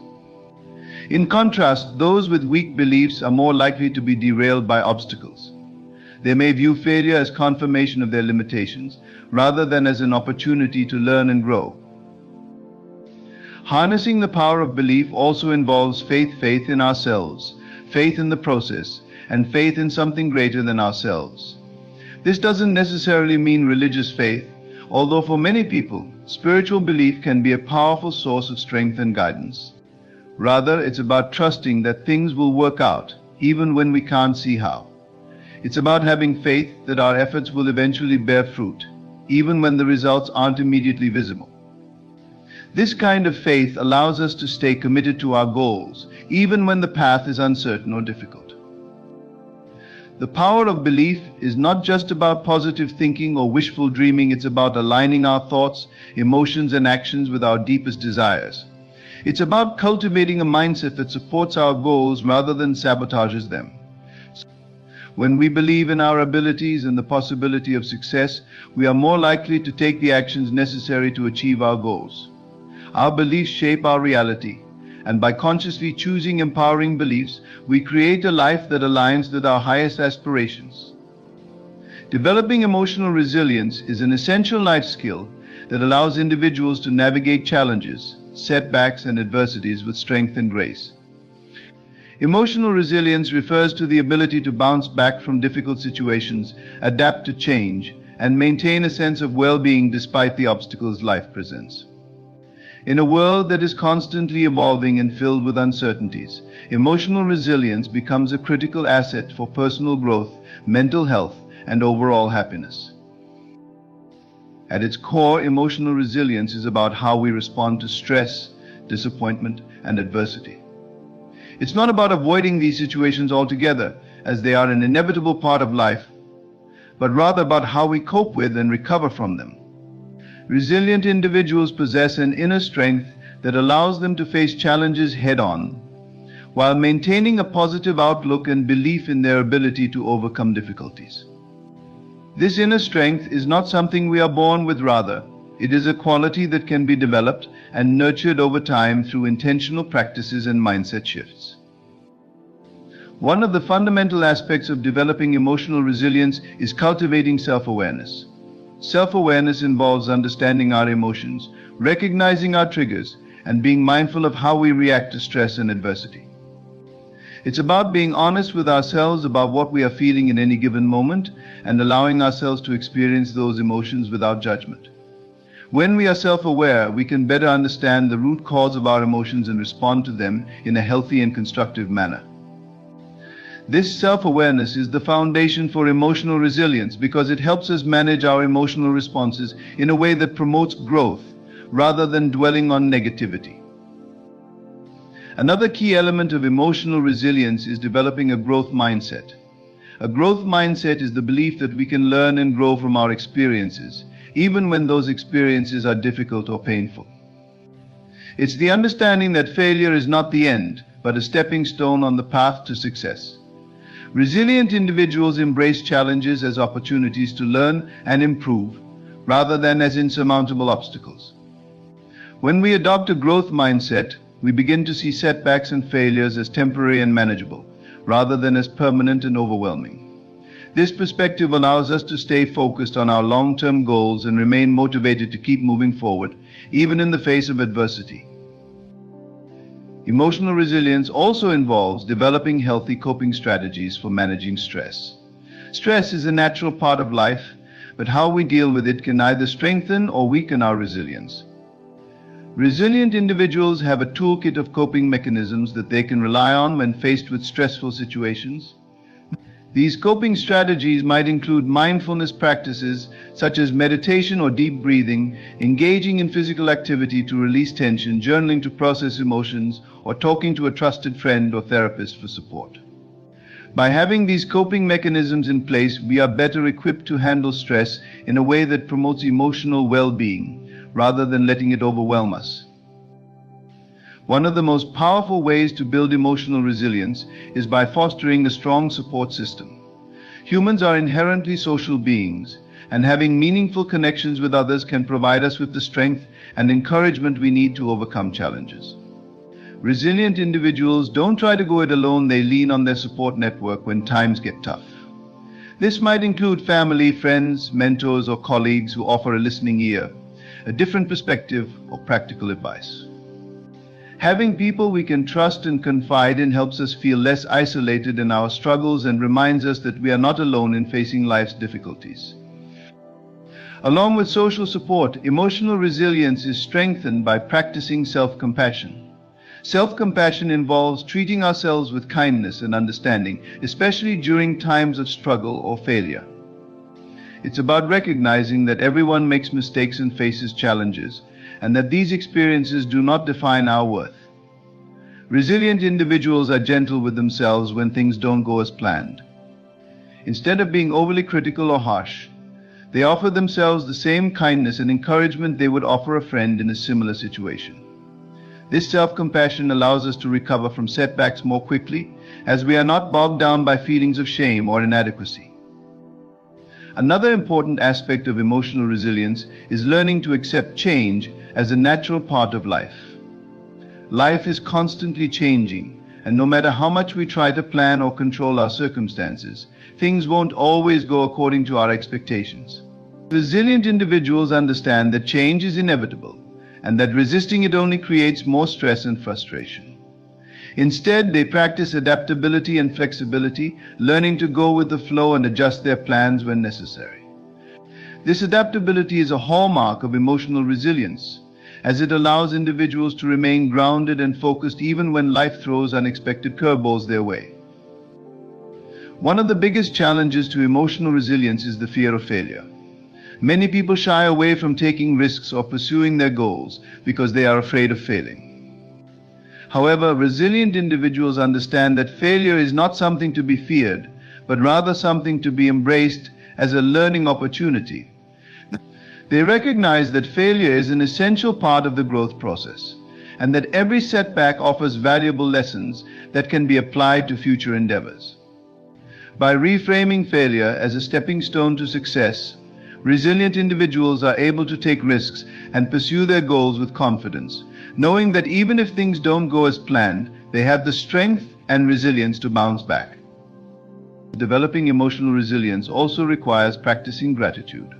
S1: In contrast, those with weak beliefs are more likely to be derailed by obstacles. They may view failure as confirmation of their limitations, rather than as an opportunity to learn and grow. Harnessing the power of belief also involves faith in ourselves, faith in the process, and faith in something greater than ourselves. This doesn't necessarily mean religious faith, although for many people, spiritual belief can be a powerful source of strength and guidance. Rather, it's about trusting that things will work out, even when we can't see how. It's about having faith that our efforts will eventually bear fruit, even when the results aren't immediately visible. This kind of faith allows us to stay committed to our goals, even when the path is uncertain or difficult. The power of belief is not just about positive thinking or wishful dreaming, it's about aligning our thoughts, emotions, and actions with our deepest desires. It's about cultivating a mindset that supports our goals rather than sabotages them. When we believe in our abilities and the possibility of success, we are more likely to take the actions necessary to achieve our goals. Our beliefs shape our reality, and by consciously choosing empowering beliefs, we create a life that aligns with our highest aspirations. Developing emotional resilience is an essential life skill that allows individuals to navigate challenges, setbacks, and adversities with strength and grace. Emotional resilience refers to the ability to bounce back from difficult situations, adapt to change, and maintain a sense of well-being despite the obstacles life presents. In a world that is constantly evolving and filled with uncertainties, emotional resilience becomes a critical asset for personal growth, mental health, and overall happiness. At its core, emotional resilience is about how we respond to stress, disappointment, and adversity. It's not about avoiding these situations altogether, as they are an inevitable part of life, but rather about how we cope with and recover from them. Resilient individuals possess an inner strength that allows them to face challenges head-on, while maintaining a positive outlook and belief in their ability to overcome difficulties. This inner strength is not something we are born with, rather, it is a quality that can be developed and nurtured over time through intentional practices and mindset shifts. One of the fundamental aspects of developing emotional resilience is cultivating self-awareness. Self-awareness involves understanding our emotions, recognizing our triggers, and being mindful of how we react to stress and adversity. It's about being honest with ourselves about what we are feeling in any given moment and allowing ourselves to experience those emotions without judgment. When we are self-aware, we can better understand the root cause of our emotions and respond to them in a healthy and constructive manner. This self-awareness is the foundation for emotional resilience because it helps us manage our emotional responses in a way that promotes growth rather than dwelling on negativity. Another key element of emotional resilience is developing a growth mindset. A growth mindset is the belief that we can learn and grow from our experiences, even when those experiences are difficult or painful. It's the understanding that failure is not the end, but a stepping stone on the path to success. Resilient individuals embrace challenges as opportunities to learn and improve, rather than as insurmountable obstacles. When we adopt a growth mindset, we begin to see setbacks and failures as temporary and manageable, rather than as permanent and overwhelming. This perspective allows us to stay focused on our long-term goals and remain motivated to keep moving forward, even in the face of adversity. Emotional resilience also involves developing healthy coping strategies for managing stress. Stress is a natural part of life, but how we deal with it can either strengthen or weaken our resilience. Resilient individuals have a toolkit of coping mechanisms that they can rely on when faced with stressful situations. These coping strategies might include mindfulness practices such as meditation or deep breathing, engaging in physical activity to release tension, journaling to process emotions, or talking to a trusted friend or therapist for support. By having these coping mechanisms in place, we are better equipped to handle stress in a way that promotes emotional well-being, rather than letting it overwhelm us. One of the most powerful ways to build emotional resilience is by fostering a strong support system. Humans are inherently social beings, and having meaningful connections with others can provide us with the strength and encouragement we need to overcome challenges. Resilient individuals don't try to go it alone, they lean on their support network when times get tough. This might include family, friends, mentors, or colleagues who offer a listening ear, a different perspective, or practical advice. Having people we can trust and confide in helps us feel less isolated in our struggles and reminds us that we are not alone in facing life's difficulties. Along with social support, emotional resilience is strengthened by practicing self-compassion. Self-compassion involves treating ourselves with kindness and understanding, especially during times of struggle or failure. It's about recognizing that everyone makes mistakes and faces challenges, and that these experiences do not define our worth. Resilient individuals are gentle with themselves when things don't go as planned. Instead of being overly critical or harsh, they offer themselves the same kindness and encouragement they would offer a friend in a similar situation. This self-compassion allows us to recover from setbacks more quickly, as we are not bogged down by feelings of shame or inadequacy. Another important aspect of emotional resilience is learning to accept change as a natural part of life. Life is constantly changing, and no matter how much we try to plan or control our circumstances, things won't always go according to our expectations. Resilient individuals understand that change is inevitable, and that resisting it only creates more stress and frustration. Instead, they practice adaptability and flexibility, learning to go with the flow and adjust their plans when necessary. This adaptability is a hallmark of emotional resilience, as it allows individuals to remain grounded and focused even when life throws unexpected curveballs their way. One of the biggest challenges to emotional resilience is the fear of failure. Many people shy away from taking risks or pursuing their goals because they are afraid of failing. However, resilient individuals understand that failure is not something to be feared, but rather something to be embraced as a learning opportunity. They recognize that failure is an essential part of the growth process, and that every setback offers valuable lessons that can be applied to future endeavors. By reframing failure as a stepping stone to success, resilient individuals are able to take risks and pursue their goals with confidence, knowing that even if things don't go as planned, they have the strength and resilience to bounce back. Developing emotional resilience also requires practicing gratitude.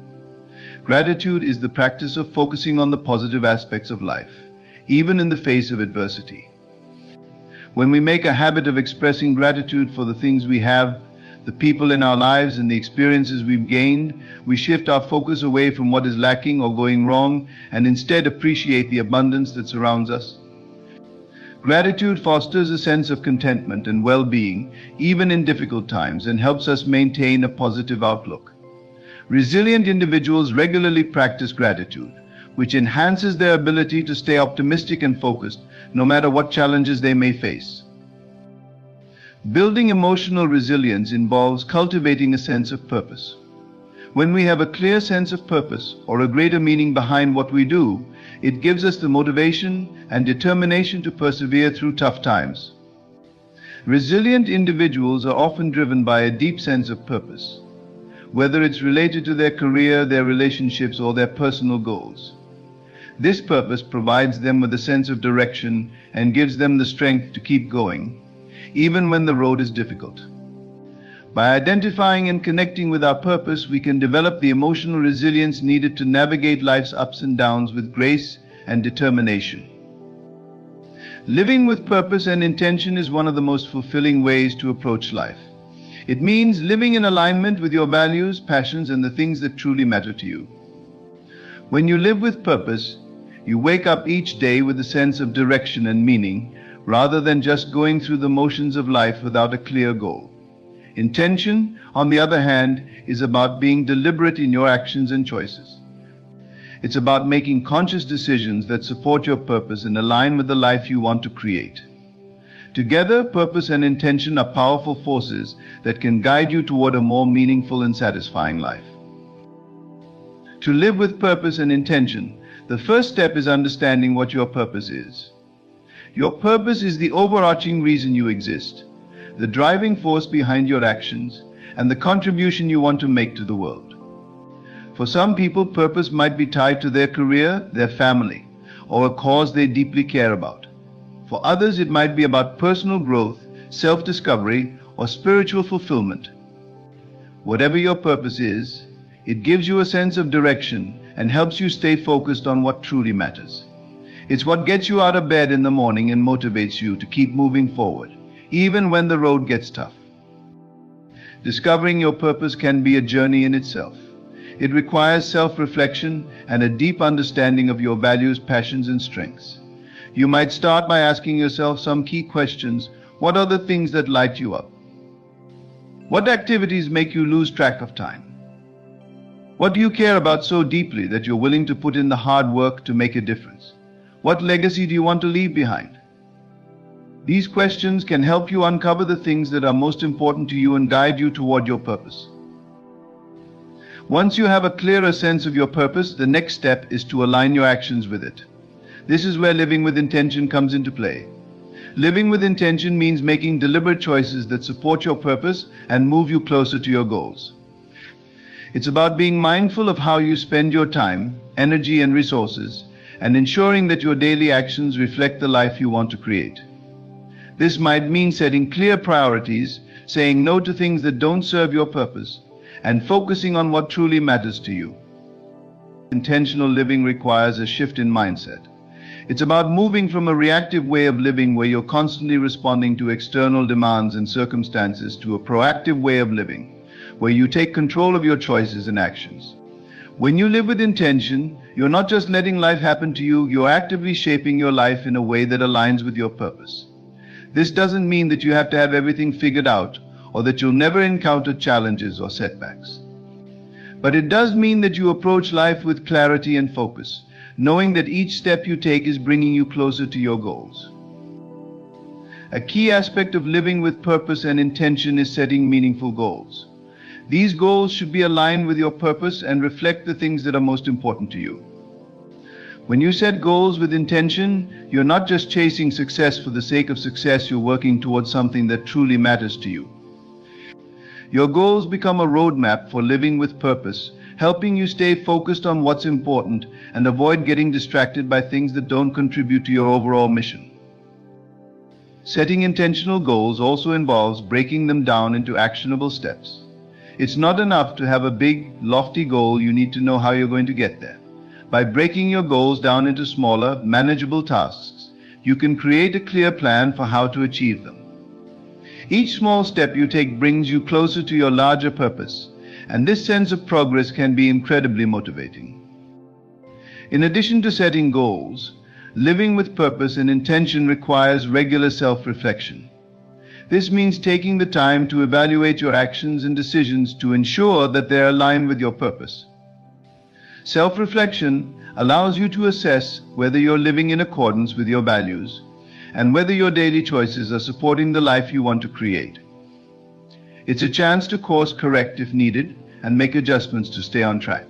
S1: Gratitude is the practice of focusing on the positive aspects of life, even in the face of adversity. When we make a habit of expressing gratitude for the things we have, the people in our lives, and the experiences we've gained, we shift our focus away from what is lacking or going wrong and instead appreciate the abundance that surrounds us. Gratitude fosters a sense of contentment and well-being, even in difficult times, and helps us maintain a positive outlook. Resilient individuals regularly practice gratitude, which enhances their ability to stay optimistic and focused, no matter what challenges they may face. Building emotional resilience involves cultivating a sense of purpose. When we have a clear sense of purpose or a greater meaning behind what we do, it gives us the motivation and determination to persevere through tough times. Resilient individuals are often driven by a deep sense of purpose, whether it's related to their career, their relationships, or their personal goals. This purpose provides them with a sense of direction and gives them the strength to keep going, even when the road is difficult. By identifying and connecting with our purpose, we can develop the emotional resilience needed to navigate life's ups and downs with grace and determination. Living with purpose and intention is one of the most fulfilling ways to approach life. It means living in alignment with your values, passions, and the things that truly matter to you. When you live with purpose, you wake up each day with a sense of direction and meaning, rather than just going through the motions of life without a clear goal. Intention, on the other hand, is about being deliberate in your actions and choices. It's about making conscious decisions that support your purpose and align with the life you want to create. Together, purpose and intention are powerful forces that can guide you toward a more meaningful and satisfying life. To live with purpose and intention, the first step is understanding what your purpose is. Your purpose is the overarching reason you exist, the driving force behind your actions, and the contribution you want to make to the world. For some people, purpose might be tied to their career, their family, or a cause they deeply care about. For others, it might be about personal growth, self-discovery, or spiritual fulfillment. Whatever your purpose is, it gives you a sense of direction and helps you stay focused on what truly matters. It's what gets you out of bed in the morning and motivates you to keep moving forward, even when the road gets tough. Discovering your purpose can be a journey in itself. It requires self-reflection and a deep understanding of your values, passions, and strengths. You might start by asking yourself some key questions. What are the things that light you up? What activities make you lose track of time? What do you care about so deeply that you're willing to put in the hard work to make a difference? What legacy do you want to leave behind? These questions can help you uncover the things that are most important to you and guide you toward your purpose. Once you have a clearer sense of your purpose, the next step is to align your actions with it. This is where living with intention comes into play. Living with intention means making deliberate choices that support your purpose and move you closer to your goals. It's about being mindful of how you spend your time, energy, and resources, and ensuring that your daily actions reflect the life you want to create. This might mean setting clear priorities, saying no to things that don't serve your purpose, and focusing on what truly matters to you. Intentional living requires a shift in mindset. It's about moving from a reactive way of living where you're constantly responding to external demands and circumstances to a proactive way of living, where you take control of your choices and actions. When you live with intention, you're not just letting life happen to you, you're actively shaping your life in a way that aligns with your purpose. This doesn't mean that you have to have everything figured out or that you'll never encounter challenges or setbacks. But it does mean that you approach life with clarity and focus, knowing that each step you take is bringing you closer to your goals. A key aspect of living with purpose and intention is setting meaningful goals. These goals should be aligned with your purpose and reflect the things that are most important to you. When you set goals with intention, you're not just chasing success for the sake of success, you're working towards something that truly matters to you. Your goals become a roadmap for living with purpose, helping you stay focused on what's important and avoid getting distracted by things that don't contribute to your overall mission. Setting intentional goals also involves breaking them down into actionable steps. It's not enough to have a big, lofty goal, you need to know how you're going to get there. By breaking your goals down into smaller, manageable tasks, you can create a clear plan for how to achieve them. Each small step you take brings you closer to your larger purpose, and this sense of progress can be incredibly motivating. In addition to setting goals, living with purpose and intention requires regular self-reflection. This means taking the time to evaluate your actions and decisions to ensure that they are aligned with your purpose. Self-reflection allows you to assess whether you're living in accordance with your values and whether your daily choices are supporting the life you want to create. It's a chance to course correct if needed and make adjustments to stay on track.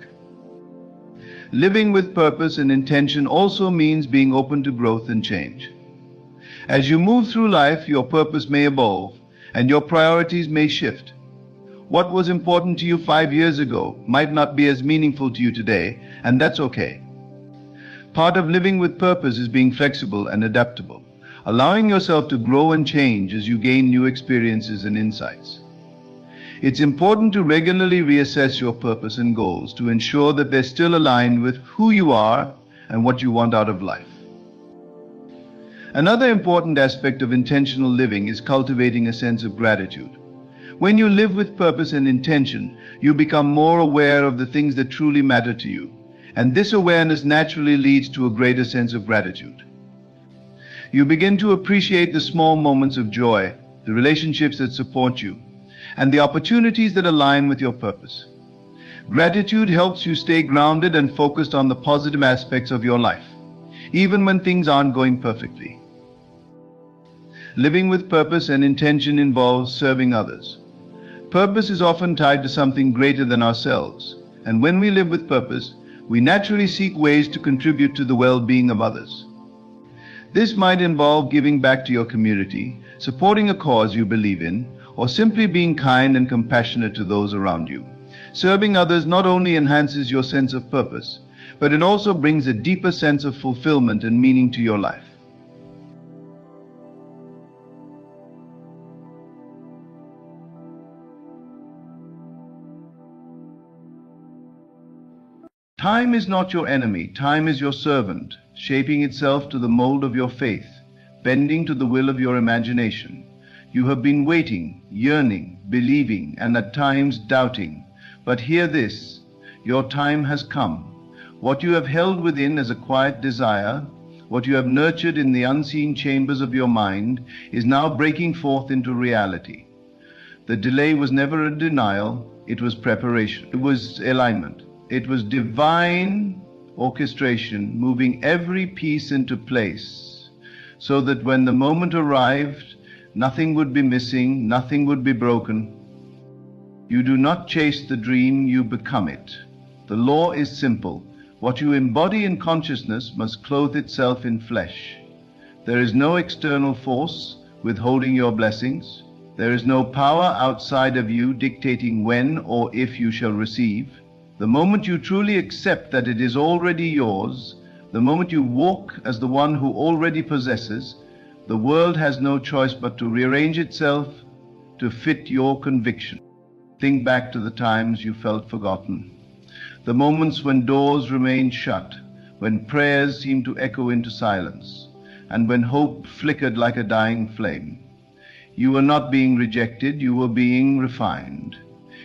S1: Living with purpose and intention also means being open to growth and change. As you move through life, your purpose may evolve and your priorities may shift. What was important to you 5 years ago might not be as meaningful to you today, and that's okay. Part of living with purpose is being flexible and adaptable, allowing yourself to grow and change as you gain new experiences and insights. It's important to regularly reassess your purpose and goals to ensure that they're still aligned with who you are and what you want out of life. Another important aspect of intentional living is cultivating a sense of gratitude. When you live with purpose and intention, you become more aware of the things that truly matter to you, and this awareness naturally leads to a greater sense of gratitude. You begin to appreciate the small moments of joy, the relationships that support you, and the opportunities that align with your purpose. Gratitude helps you stay grounded and focused on the positive aspects of your life, even when things aren't going perfectly. Living with purpose and intention involves serving others. Purpose is often tied to something greater than ourselves, and when we live with purpose, we naturally seek ways to contribute to the well-being of others. This might involve giving back to your community, supporting a cause you believe in, or simply being kind and compassionate to those around you. Serving others not only enhances your sense of purpose, but it also brings a deeper sense of fulfillment and meaning to your life. Time is not your enemy. Time is your servant, shaping itself to the mold of your faith, bending to the will of your imagination. You have been waiting, yearning, believing, and at times doubting. But hear this, your time has come. What you have held within as a quiet desire, what you have nurtured in the unseen chambers of your mind, is now breaking forth into reality. The delay was never a denial, it was preparation. It was alignment. It was divine orchestration, moving every piece into place, so that when the moment arrived, nothing would be missing, nothing would be broken. You do not chase the dream, you become it. The law is simple. What you embody in consciousness must clothe itself in flesh. There is no external force withholding your blessings. There is no power outside of you dictating when or if you shall receive. The moment you truly accept that it is already yours, the moment you walk as the one who already possesses, the world has no choice but to rearrange itself to fit your conviction. Think back to the times you felt forgotten, the moments when doors remained shut, when prayers seemed to echo into silence, and when hope flickered like a dying flame. You were not being rejected, you were being refined.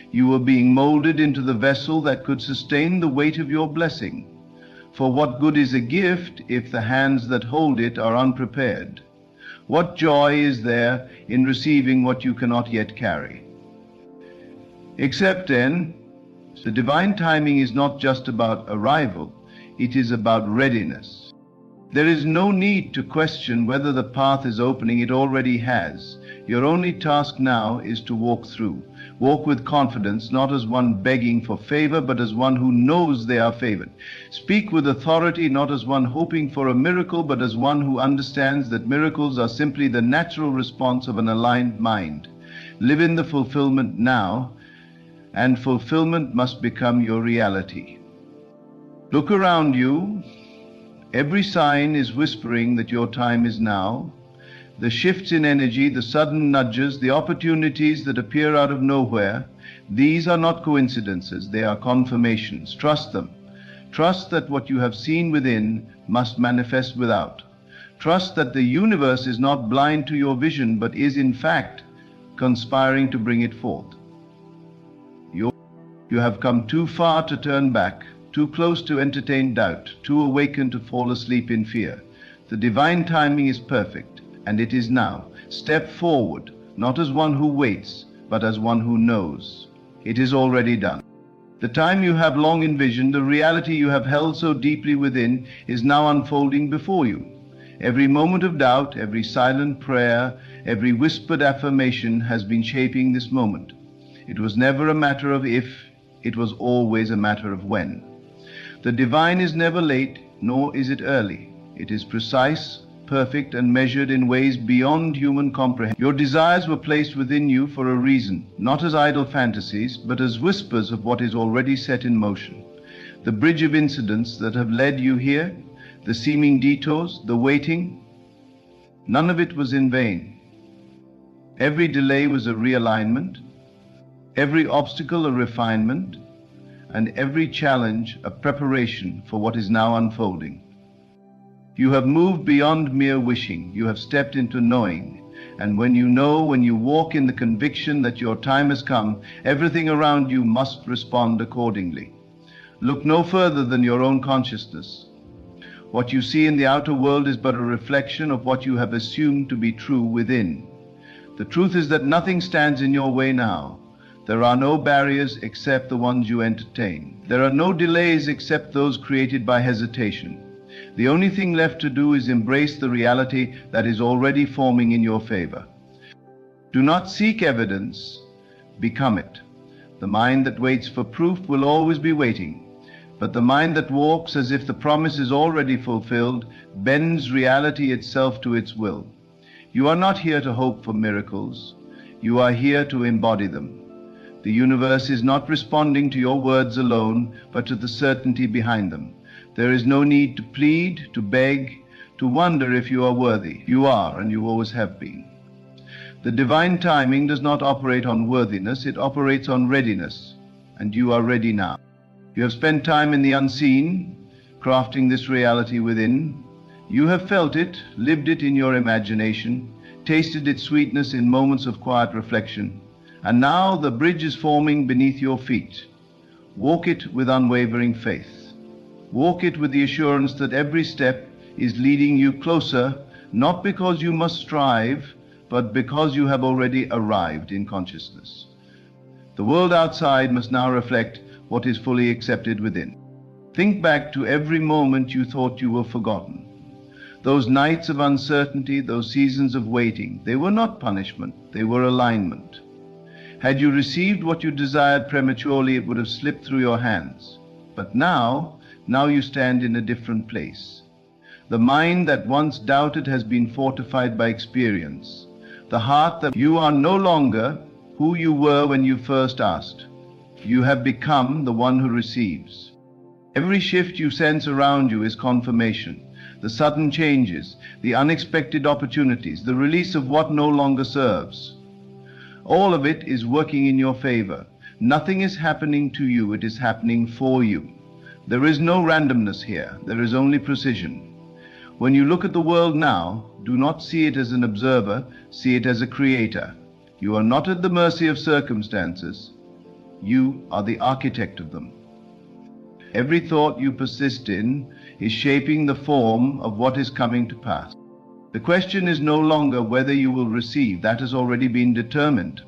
S1: You were being molded into the vessel that could sustain the weight of your blessing. For what good is a gift if the hands that hold it are unprepared? What joy is there in receiving what you cannot yet carry? Except then, the divine timing is not just about arrival, it is about readiness. There is no need to question whether the path is opening, it already has. Your only task now is to walk through. Walk with confidence, not as one begging for favor, but as one who knows they are favored. Speak with authority, not as one hoping for a miracle, but as one who understands that miracles are simply the natural response of an aligned mind. Live in the fulfillment now, and fulfillment must become your reality. Look around you. Every sign is whispering that your time is now. The shifts in energy, the sudden nudges, the opportunities that appear out of nowhere, these are not coincidences, they are confirmations. Trust them. Trust that what you have seen within must manifest without. Trust that the universe is not blind to your vision, but is in fact conspiring to bring it forth. You have come too far to turn back, too close to entertain doubt, too awakened to fall asleep in fear. The divine timing is perfect, and it is now. Step forward, not as one who waits, but as one who knows. It is already done. The time you have long envisioned, the reality you have held so deeply within, is now unfolding before you. Every moment of doubt, every silent prayer, every whispered affirmation has been shaping this moment. It was never a matter of if, it was always a matter of when. The divine is never late, nor is it early. It is precise, perfect, and measured in ways beyond human comprehension. Your desires were placed within you for a reason, not as idle fantasies, but as whispers of what is already set in motion. The bridge of incidents that have led you here, the seeming detours, the waiting, none of it was in vain. Every delay was a realignment, every obstacle a refinement, and every challenge a preparation for what is now unfolding. You have moved beyond mere wishing. You have stepped into knowing. And when you know, when you walk in the conviction that your time has come, everything around you must respond accordingly. Look no further than your own consciousness. What you see in the outer world is but a reflection of what you have assumed to be true within. The truth is that nothing stands in your way now. There are no barriers except the ones you entertain. There are no delays except those created by hesitation. The only thing left to do is embrace the reality that is already forming in your favor. Do not seek evidence, become it. The mind that waits for proof will always be waiting, but the mind that walks as if the promise is already fulfilled bends reality itself to its will. You are not here to hope for miracles. You are here to embody them. The universe is not responding to your words alone, but to the certainty behind them. There is no need to plead, to beg, to wonder if you are worthy. You are, and you always have been. The divine timing does not operate on worthiness, it operates on readiness, and you are ready now. You have spent time in the unseen, crafting this reality within. You have felt it, lived it in your imagination, tasted its sweetness in moments of quiet reflection, and now the bridge is forming beneath your feet. Walk it with unwavering faith. Walk it with the assurance that every step is leading you closer, not because you must strive, but because you have already arrived in consciousness. The world outside must now reflect what is fully accepted within. Think back to every moment you thought you were forgotten. Those nights of uncertainty, those seasons of waiting, they were not punishment, they were alignment. Had you received what you desired prematurely, it would have slipped through your hands. But now you stand in a different place. The mind that once doubted has been fortified by experience. The heart that you are no longer who you were when you first asked. You have become the one who receives. Every shift you sense around you is confirmation. The sudden changes, the unexpected opportunities, the release of what no longer serves. All of it is working in your favor. Nothing is happening to you, it is happening for you. There is no randomness here, there is only precision. When you look at the world now, do not see it as an observer, see it as a creator. You are not at the mercy of circumstances. You are the architect of them. Every thought you persist in is shaping the form of what is coming to pass. The question is no longer whether you will receive, that has already been determined.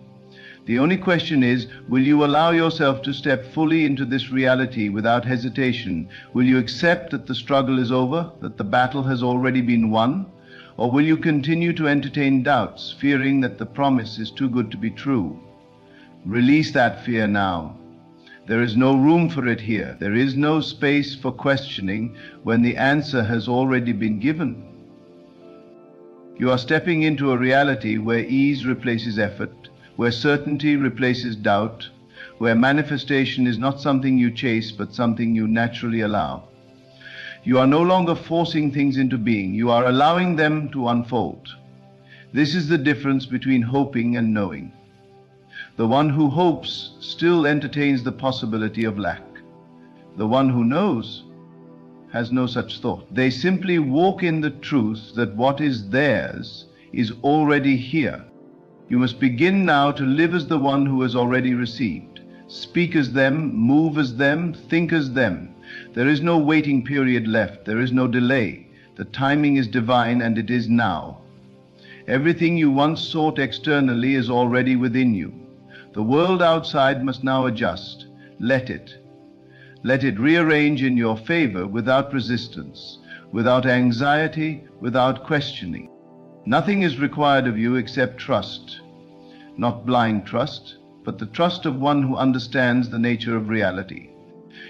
S1: The only question is, will you allow yourself to step fully into this reality without hesitation? Will you accept that the struggle is over, that the battle has already been won? Or will you continue to entertain doubts, fearing that the promise is too good to be true? Release that fear now. There is no room for it here. There is no space for questioning when the answer has already been given. You are stepping into a reality where ease replaces effort, where certainty replaces doubt, where manifestation is not something you chase, but something you naturally allow. You are no longer forcing things into being, you are allowing them to unfold. This is the difference between hoping and knowing. The one who hopes still entertains the possibility of lack. The one who knows has no such thought. They simply walk in the truth that what is theirs is already here. You must begin now to live as the one who has already received. Speak as them, move as them, think as them. There is no waiting period left. There is no delay. The timing is divine, and it is now. Everything you once sought externally is already within you. The world outside must now adjust. Let it. Let it rearrange in your favor without resistance, without anxiety, without questioning. Nothing is required of you except trust. Not blind trust, but the trust of one who understands the nature of reality.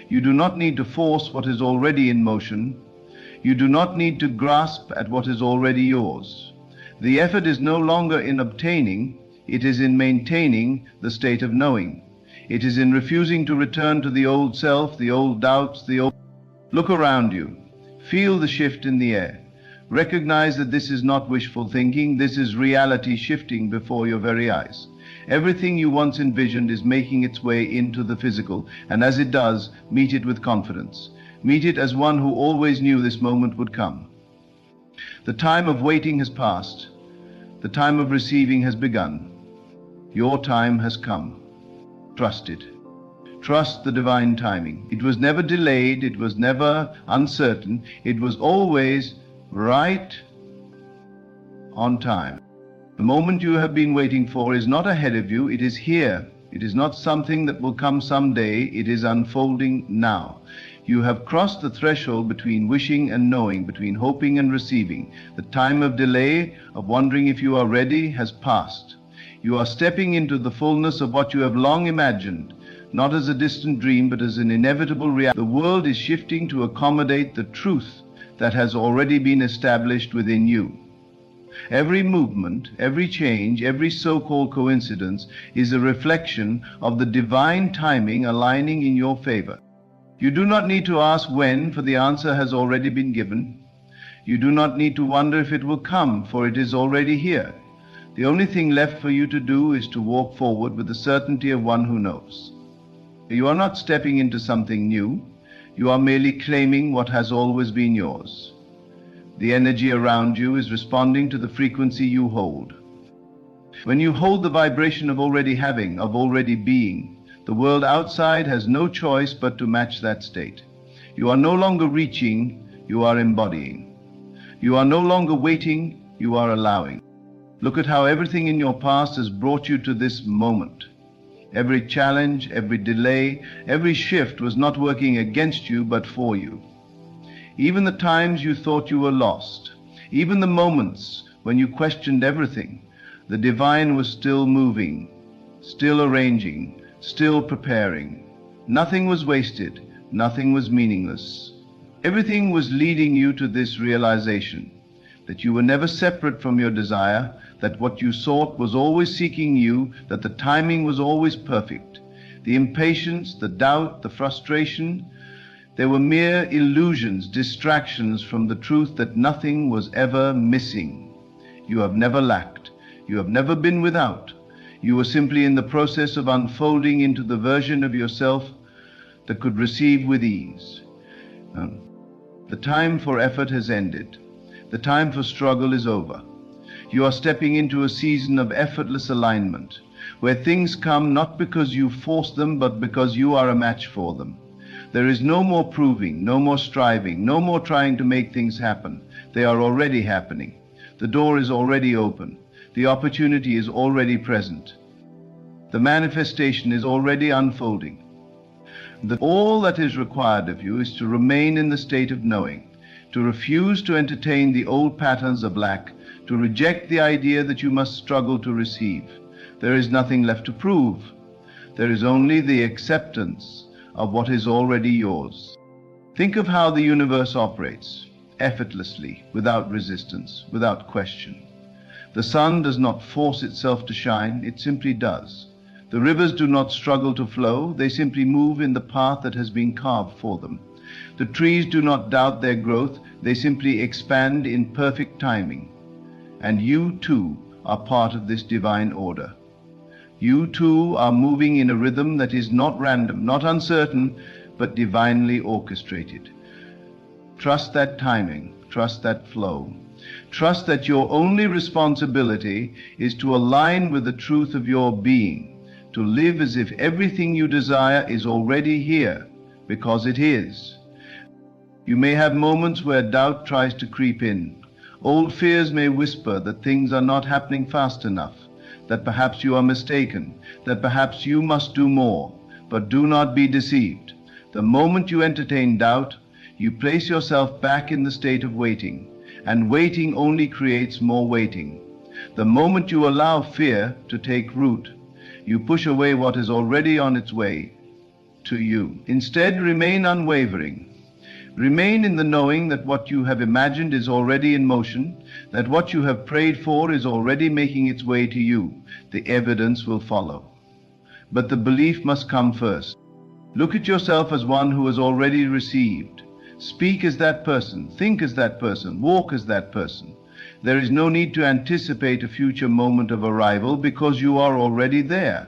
S1: You do not need to force what is already in motion. You do not need to grasp at what is already yours. The effort is no longer in obtaining, it is in maintaining the state of knowing. It is in refusing to return to the old self, the old doubts, the old... Look around you. Feel the shift in the air. Recognize that this is not wishful thinking, this is reality shifting before your very eyes. Everything you once envisioned is making its way into the physical, and as it does, meet it with confidence. Meet it as one who always knew this moment would come. The time of waiting has passed. The time of receiving has begun. Your time has come. Trust it. Trust the divine timing. It was never delayed, it was never uncertain, it was always right on time. The moment you have been waiting for is not ahead of you, it is here. It is not something that will come someday, it is unfolding now. You have crossed the threshold between wishing and knowing, between hoping and receiving. The time of delay, of wondering if you are ready, has passed. You are stepping into the fullness of what you have long imagined, not as a distant dream, but as an inevitable reality. The world is shifting to accommodate the truth that has already been established within you. Every movement, every change, every so-called coincidence is a reflection of the divine timing aligning in your favor. You do not need to ask when, for the answer has already been given. You do not need to wonder if it will come, for it is already here. The only thing left for you to do is to walk forward with the certainty of one who knows. You are not stepping into something new. You are merely claiming what has always been yours. The energy around you is responding to the frequency you hold. When you hold the vibration of already having, of already being, the world outside has no choice but to match that state. You are no longer reaching, you are embodying. You are no longer waiting, you are allowing. Look at how everything in your past has brought you to this moment. Every challenge, every delay, every shift was not working against you but for you. Even the times you thought you were lost, even the moments when you questioned everything, the divine was still moving, still arranging, still preparing. Nothing was wasted, nothing was meaningless. Everything was leading you to this realization, that you were never separate from your desire, that what you sought was always seeking you, that the timing was always perfect. The impatience, the doubt, the frustration, they were mere illusions, distractions from the truth that nothing was ever missing. You have never lacked. You have never been without. You were simply in the process of unfolding into the version of yourself that could receive with ease. The time for effort has ended. The time for struggle is over. You are stepping into a season of effortless alignment, where things come not because you force them, but because you are a match for them. There is no more proving, no more striving, no more trying to make things happen. They are already happening. The door is already open. The opportunity is already present. The manifestation is already unfolding. All that is required of you is to remain in the state of knowing, to refuse to entertain the old patterns of lack, to reject the idea that you must struggle to receive. There is nothing left to prove. There is only the acceptance of what is already yours. Think of how the universe operates, effortlessly, without resistance, without question. The sun does not force itself to shine, it simply does. The rivers do not struggle to flow, they simply move in the path that has been carved for them. The trees do not doubt their growth, they simply expand in perfect timing. And you too are part of this divine order. You too are moving in a rhythm that is not random, not uncertain, but divinely orchestrated. Trust that timing, trust that flow. Trust that your only responsibility is to align with the truth of your being, to live as if everything you desire is already here, because it is. You may have moments where doubt tries to creep in. Old fears may whisper that things are not happening fast enough, that perhaps you are mistaken, that perhaps you must do more. But do not be deceived. The moment you entertain doubt, you place yourself back in the state of waiting, and waiting only creates more waiting. The moment you allow fear to take root, you push away what is already on its way to you. Instead, remain unwavering. Remain in the knowing that what you have imagined is already in motion, that what you have prayed for is already making its way to you. The evidence will follow. But the belief must come first. Look at yourself as one who has already received. Speak as that person, think as that person, walk as that person. There is no need to anticipate a future moment of arrival because you are already there.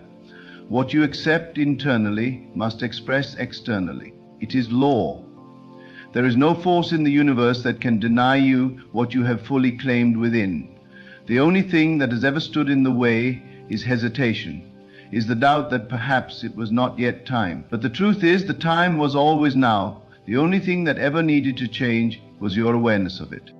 S1: What you accept internally must express externally. It is law. There is no force in the universe that can deny you what you have fully claimed within. The only thing that has ever stood in the way is hesitation, is the doubt that perhaps it was not yet time. But the truth is, the time was always now. The only thing that ever needed to change was your awareness of it.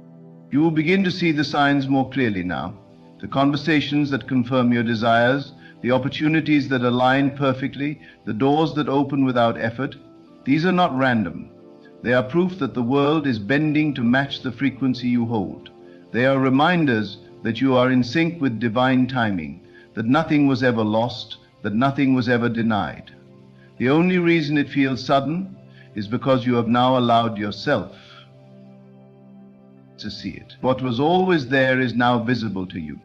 S1: You will begin to see the signs more clearly now, the conversations that confirm your desires, the opportunities that align perfectly, the doors that open without effort. These are not random. They are proof that the world is bending to match the frequency you hold. They are reminders that you are in sync with divine timing, that nothing was ever lost, that nothing was ever denied. The only reason it feels sudden is because you have now allowed yourself to see it. What was always there is now visible to you.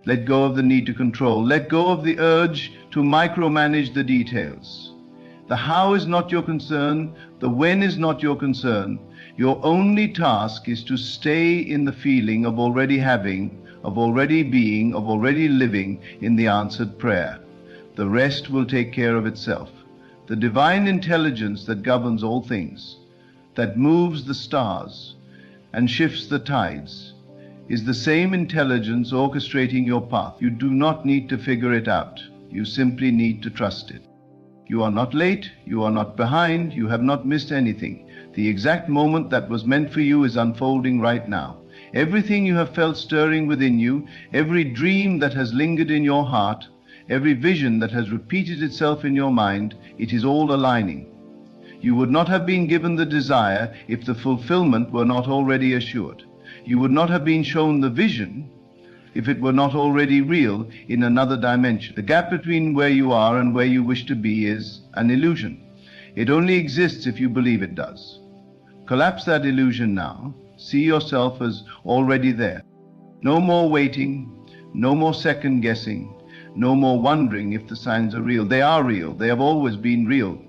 S1: Let go of the need to control. Let go of the urge to micromanage the details. The how is not your concern. The when is not your concern. Your only task is to stay in the feeling of already having, of already being, of already living in the answered prayer. The rest will take care of itself. The divine intelligence that governs all things, that moves the stars and shifts the tides, is the same intelligence orchestrating your path. You do not need to figure it out. You simply need to trust it. You are not late, you are not behind, you have not missed anything. The exact moment that was meant for you is unfolding right now. Everything you have felt stirring within you, every dream that has lingered in your heart, every vision that has repeated itself in your mind, it is all aligning. You would not have been given the desire if the fulfillment were not already assured. You would not have been shown the vision if it were not already real in another dimension. The gap between where you are and where you wish to be is an illusion. It only exists if you believe it does. Collapse that illusion now. See yourself as already there. No more waiting, no more second guessing, no more wondering if the signs are real. They are real. They have always been real.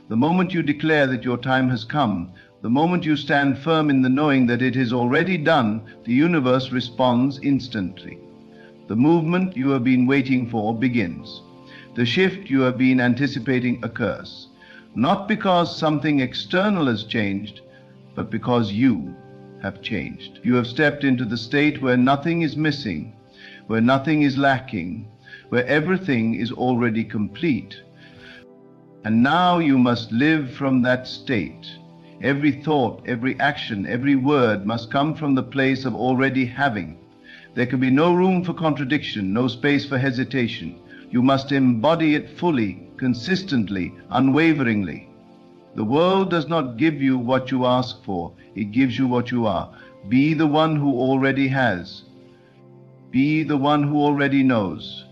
S1: The moment you declare that your time has come, the moment you stand firm in the knowing that it is already done, the universe responds instantly. The movement you have been waiting for begins. The shift you have been anticipating occurs. Not because something external has changed, but because you have changed. You have stepped into the state where nothing is missing, where nothing is lacking, where everything is already complete. And now you must live from that state. Every thought, every action, every word must come from the place of already having. There can be no room for contradiction, no space for hesitation. You must embody it fully, consistently, unwaveringly. The world does not give you what you ask for, it gives you what you are. Be the one who already has. Be the one who already knows.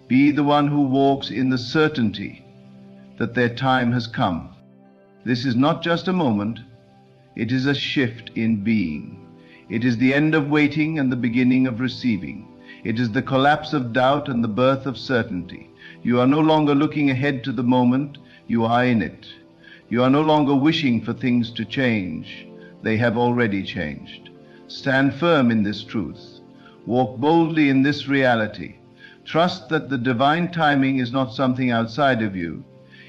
S1: Be the one who walks in the certainty that their time has come. This is not just a moment, it is a shift in being. It is the end of waiting and the beginning of receiving. It is the collapse of doubt and the birth of certainty. You are no longer looking ahead to the moment, you are in it. You are no longer wishing for things to change. They have already changed. Stand firm in this truth. Walk boldly in this reality. Trust that the divine timing is not something outside of you.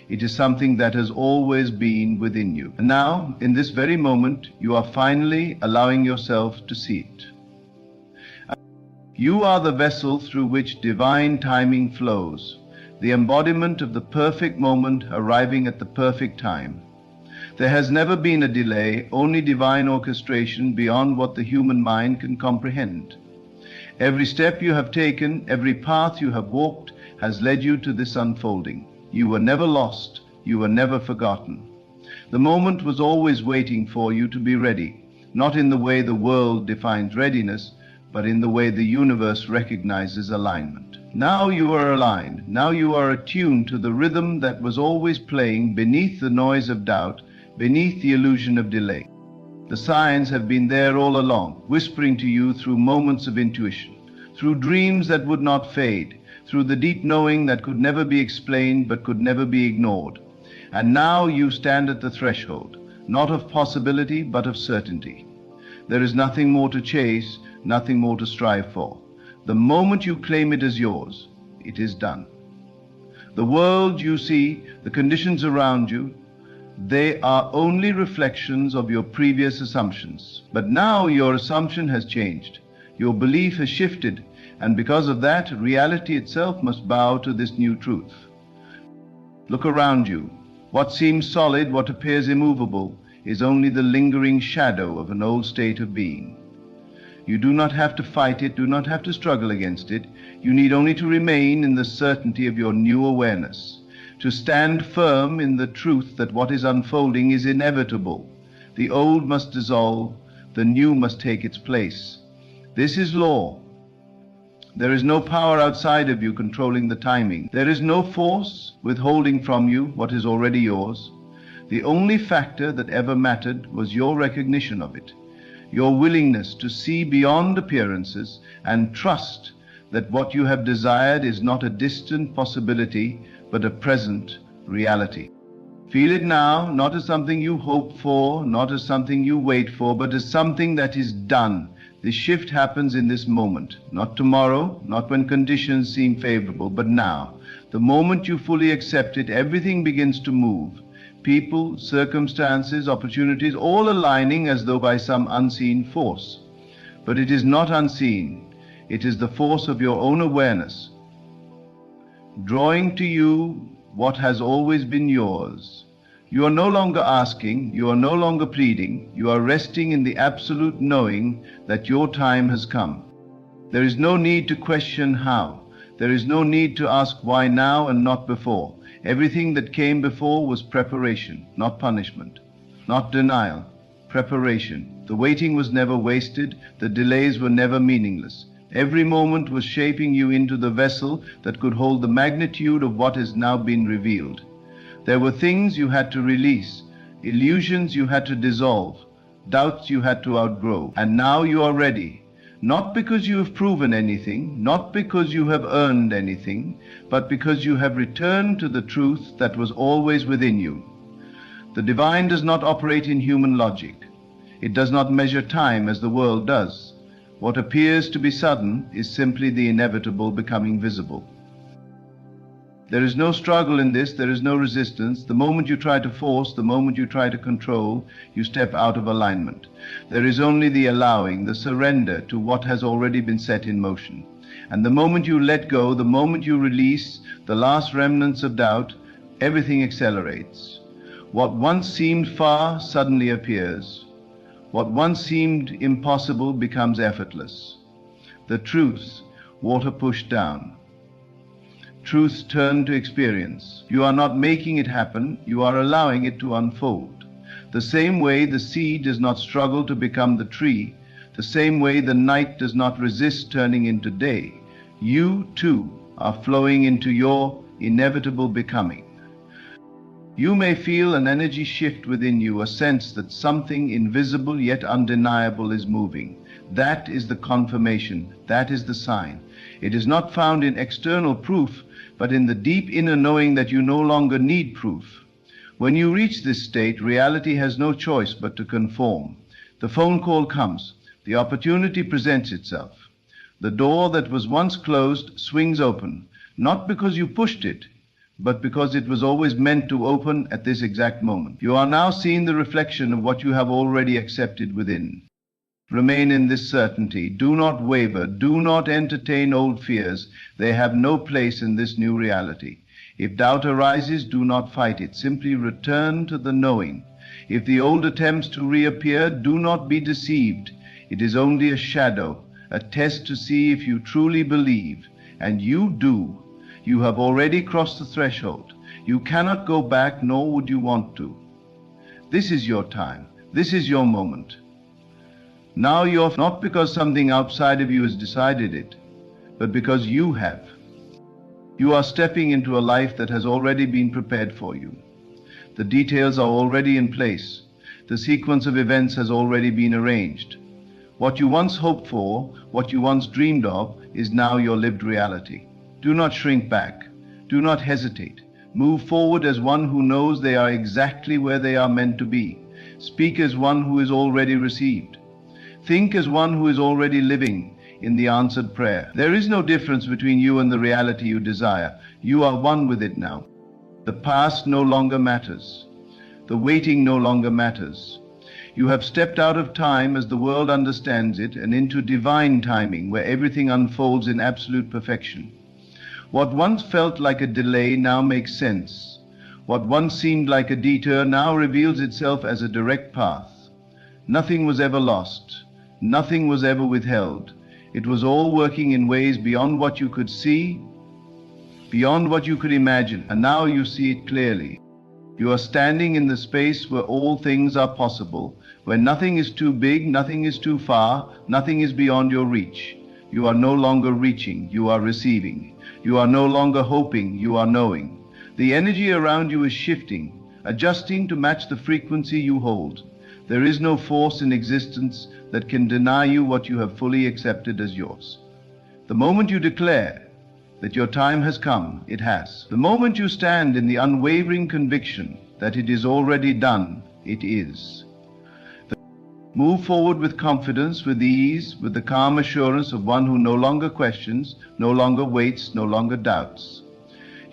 S1: It is something that has always been within you. And now, in this very moment, you are finally allowing yourself to see it. You are the vessel through which divine timing flows, the embodiment of the perfect moment arriving at the perfect time. There has never been a delay, only divine orchestration beyond what the human mind can comprehend. Every step you have taken, every path you have walked, has led you to this unfolding. You were never lost, you were never forgotten. The moment was always waiting for you to be ready, not in the way the world defines readiness, but in the way the universe recognizes alignment. Now you are aligned, now you are attuned to the rhythm that was always playing beneath the noise of doubt, beneath the illusion of delay. The signs have been there all along, whispering to you through moments of intuition, through dreams that would not fade, through the deep knowing that could never be explained but could never be ignored. And now you stand at the threshold, not of possibility but of certainty. There is nothing more to chase, nothing more to strive for. The moment you claim it as yours, it is done. The world you see, the conditions around you, they are only reflections of your previous assumptions. But now your assumption has changed. Your belief has shifted, and because of that, reality itself must bow to this new truth. Look around you. What seems solid, what appears immovable, is only the lingering shadow of an old state of being. You do not have to fight it, do not have to struggle against it. You need only to remain in the certainty of your new awareness, to stand firm in the truth that what is unfolding is inevitable. The old must dissolve, the new must take its place. This is law. There is no power outside of you controlling the timing. There is no force withholding from you what is already yours. The only factor that ever mattered was your recognition of it. your willingness to see beyond appearances and trust that what you have desired is not a distant possibility, but a present reality. Feel it now, not as something you hope for, not as something you wait for, but as something that is done. The shift happens in this moment, not tomorrow, not when conditions seem favorable, but now. The moment you fully accept it, everything begins to move. People, circumstances, opportunities, all aligning as though by some unseen force. But it is not unseen. It is the force of your own awareness, drawing to you what has always been yours. You are no longer asking, you are no longer pleading, you are resting in the absolute knowing that your time has come. There is no need to question how. There is no need to ask why now and not before. Everything that came before was preparation, not punishment, not denial, preparation. The waiting was never wasted, the delays were never meaningless. Every moment was shaping you into the vessel that could hold the magnitude of what has now been revealed. There were things you had to release, illusions you had to dissolve, doubts you had to outgrow, and now you are ready. Not because you have proven anything, not because you have earned anything, but because you have returned to the truth that was always within you. The divine does not operate in human logic. It does not measure time as the world does. What appears to be sudden is simply the inevitable becoming visible. There is no struggle in this, there is no resistance. The moment you try to force, the moment you try to control, you step out of alignment. There is only the allowing, the surrender to what has already been set in motion. And the moment you let go, the moment you release the last remnants of doubt, everything accelerates. What once seemed far suddenly appears. What once seemed impossible becomes effortless. The truth, water pushed down. Truths turn to experience. You are not making it happen, you are allowing it to unfold. The same way the seed does not struggle to become the tree, the same way the night does not resist turning into day, you too are flowing into your inevitable becoming. You may feel an energy shift within you, a sense that something invisible yet undeniable is moving. That is the confirmation, that is the sign. It is not found in external proof, but in the deep inner knowing that you no longer need proof. When you reach this state, reality has no choice but to conform. The phone call comes. The opportunity presents itself. The door that was once closed swings open, not because you pushed it, but because it was always meant to open at this exact moment. You are now seeing the reflection of what you have already accepted within. Remain in this certainty. Do not waver. Do not entertain old fears. They have no place in this new reality. If doubt arises, do not fight it. Simply return to the knowing. If the old attempts to reappear, do not be deceived. It is only a shadow, a test to see if you truly believe. And you do. You have already crossed the threshold. You cannot go back, nor would you want to. This is your time. This is your moment. Now you're not because something outside of you has decided it, but because you have. You are stepping into a life that has already been prepared for you. The details are already in place. The sequence of events has already been arranged. What you once hoped for, what you once dreamed of, is now your lived reality. Do not shrink back. Do not hesitate. Move forward as one who knows they are exactly where they are meant to be. Speak as one who is already received. Think as one who is already living in the answered prayer. There is no difference between you and the reality you desire. You are one with it now. The past no longer matters. The waiting no longer matters. You have stepped out of time as the world understands it and into divine timing, where everything unfolds in absolute perfection. What once felt like a delay now makes sense. What once seemed like a detour now reveals itself as a direct path. Nothing was ever lost. Nothing was ever withheld. It was all working in ways beyond what you could see, beyond what you could imagine, and now you see it clearly. You are standing in the space where all things are possible, where nothing is too big, nothing is too far, nothing is beyond your reach. You are no longer reaching, you are receiving. You are no longer hoping, you are knowing. The energy around you is shifting, adjusting to match the frequency you hold. There is no force in existence that can deny you what you have fully accepted as yours. The moment you declare that your time has come, it has. The moment you stand in the unwavering conviction that it is already done, it is. Move forward with confidence, with ease, with the calm assurance of one who no longer questions, no longer waits, no longer doubts.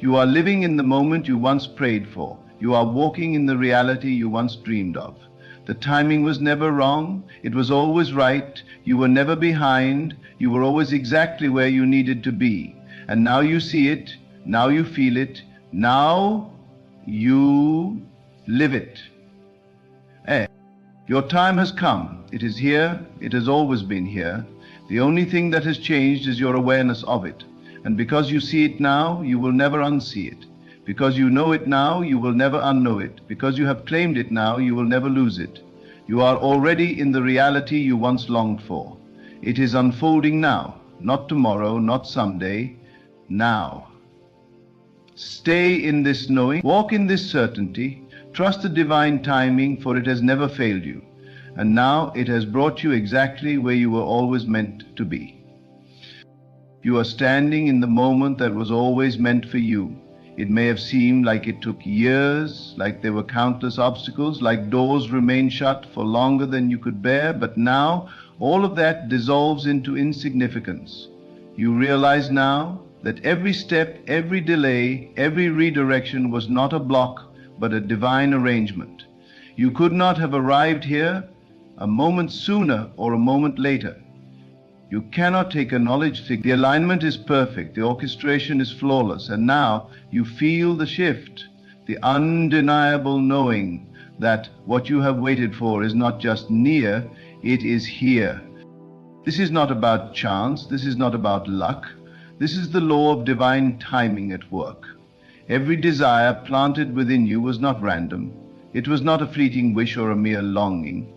S1: You are living in the moment you once prayed for. You are walking in the reality you once dreamed of. The timing was never wrong. It was always right. You were never behind. You were always exactly where you needed to be. And now you see it. Now you feel it. Now you live it. Your time has come. It is here. It has always been here. The only thing that has changed is your awareness of it. And because you see it now, you will never unsee it. Because you know it now, you will never unknow it. Because you have claimed it now, you will never lose it. You are already in the reality you once longed for. It is unfolding now, not tomorrow, not someday, now. Stay in this knowing, walk in this certainty, trust the divine timing, for it has never failed you. And now it has brought you exactly where you were always meant to be. You are standing in the moment that was always meant for you. It may have seemed like it took years, like there were countless obstacles, like doors remained shut for longer than you could bear, but now all of that dissolves into insignificance. You realize now that every step, every delay, every redirection was not a block, but a divine arrangement. You could not have arrived here a moment sooner or a moment later. You cannot take a knowledge figure. The alignment is perfect, the orchestration is flawless, and now you feel the shift, the undeniable knowing that what you have waited for is not just near, it is here. This is not about chance, this is not about luck, this is the law of divine timing at work. Every desire planted within you was not random. It was not a fleeting wish or a mere longing.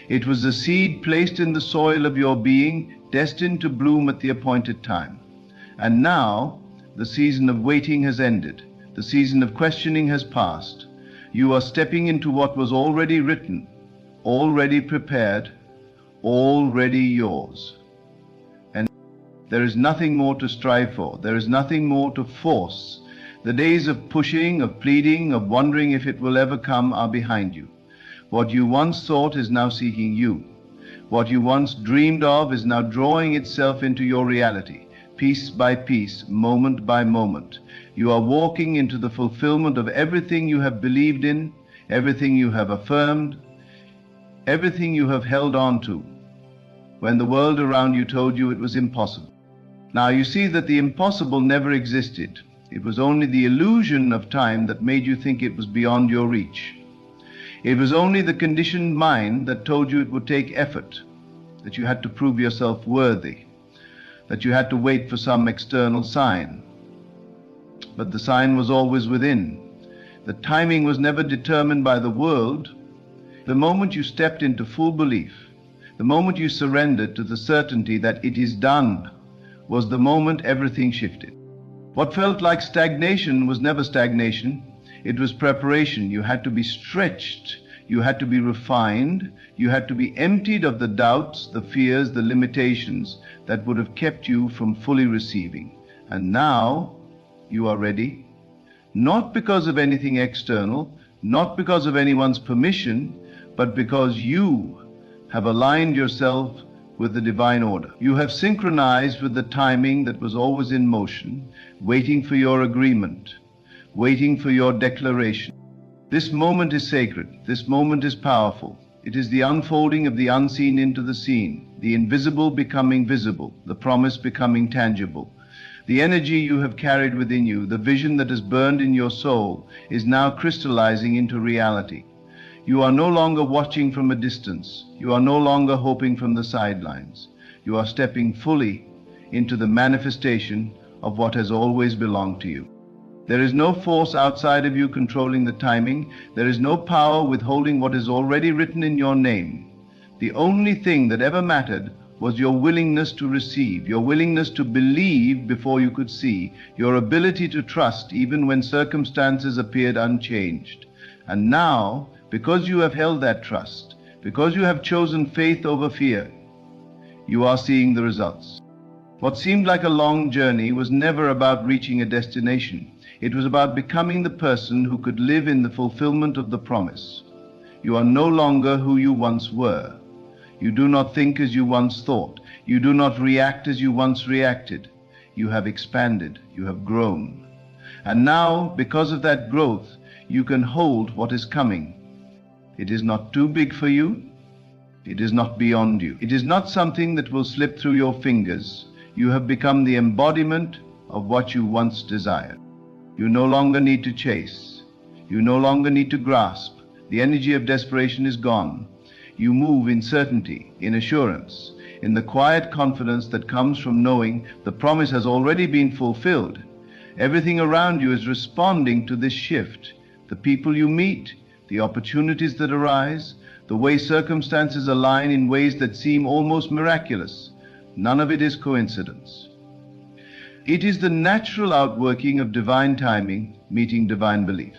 S1: It was a seed placed in the soil of your being, destined to bloom at the appointed time. And now, the season of waiting has ended. The season of questioning has passed. You are stepping into what was already written, already prepared, already yours. And there is nothing more to strive for. There is nothing more to force. The days of pushing, of pleading, of wondering if it will ever come are behind you. What you once thought is now seeking you. What you once dreamed of is now drawing itself into your reality, piece by piece, moment by moment. You are walking into the fulfillment of everything you have believed in, everything you have affirmed, everything you have held on to, when the world around you told you it was impossible. Now you see that the impossible never existed. It was only the illusion of time that made you think it was beyond your reach. It was only the conditioned mind that told you it would take effort, that you had to prove yourself worthy, that you had to wait for some external sign. But the sign was always within. The timing was never determined by the world. The moment you stepped into full belief, the moment you surrendered to the certainty that it is done, was the moment everything shifted. What felt like stagnation was never stagnation. It was preparation. You had to be stretched. You had to be refined. You had to be emptied of the doubts, the fears, the limitations that would have kept you from fully receiving. And now you are ready, not because of anything external, not because of anyone's permission, but because you have aligned yourself with the divine order. You have synchronized with the timing that was always in motion, waiting for your agreement, waiting for your declaration. This moment is sacred. This moment is powerful. It is the unfolding of the unseen into the seen, the invisible becoming visible, the promise becoming tangible. The energy you have carried within you, the vision that has burned in your soul, is now crystallizing into reality. You are no longer watching from a distance. You are no longer hoping from the sidelines. You are stepping fully into the manifestation of what has always belonged to you. There is no force outside of you controlling the timing. There is no power withholding what is already written in your name. The only thing that ever mattered was your willingness to receive, your willingness to believe before you could see, your ability to trust even when circumstances appeared unchanged. And now, because you have held that trust, Because you have chosen faith over fear, you are seeing the results. What seemed like a long journey was never about reaching a destination. It was about becoming the person who could live in the fulfillment of the promise. You are no longer who you once were. You do not think as you once thought. You do not react as you once reacted. You have expanded. You have grown. And now, because of that growth, you can hold what is coming. It is not too big for you. It is not beyond you. It is not something that will slip through your fingers. You have become the embodiment of what you once desired. You no longer need to chase. You no longer need to grasp. The energy of desperation is gone. You move in certainty, in assurance, in the quiet confidence that comes from knowing the promise has already been fulfilled. Everything around you is responding to this shift. The people you meet, the opportunities that arise, the way circumstances align in ways that seem almost miraculous. None of it is coincidence. It is the natural outworking of divine timing meeting divine belief.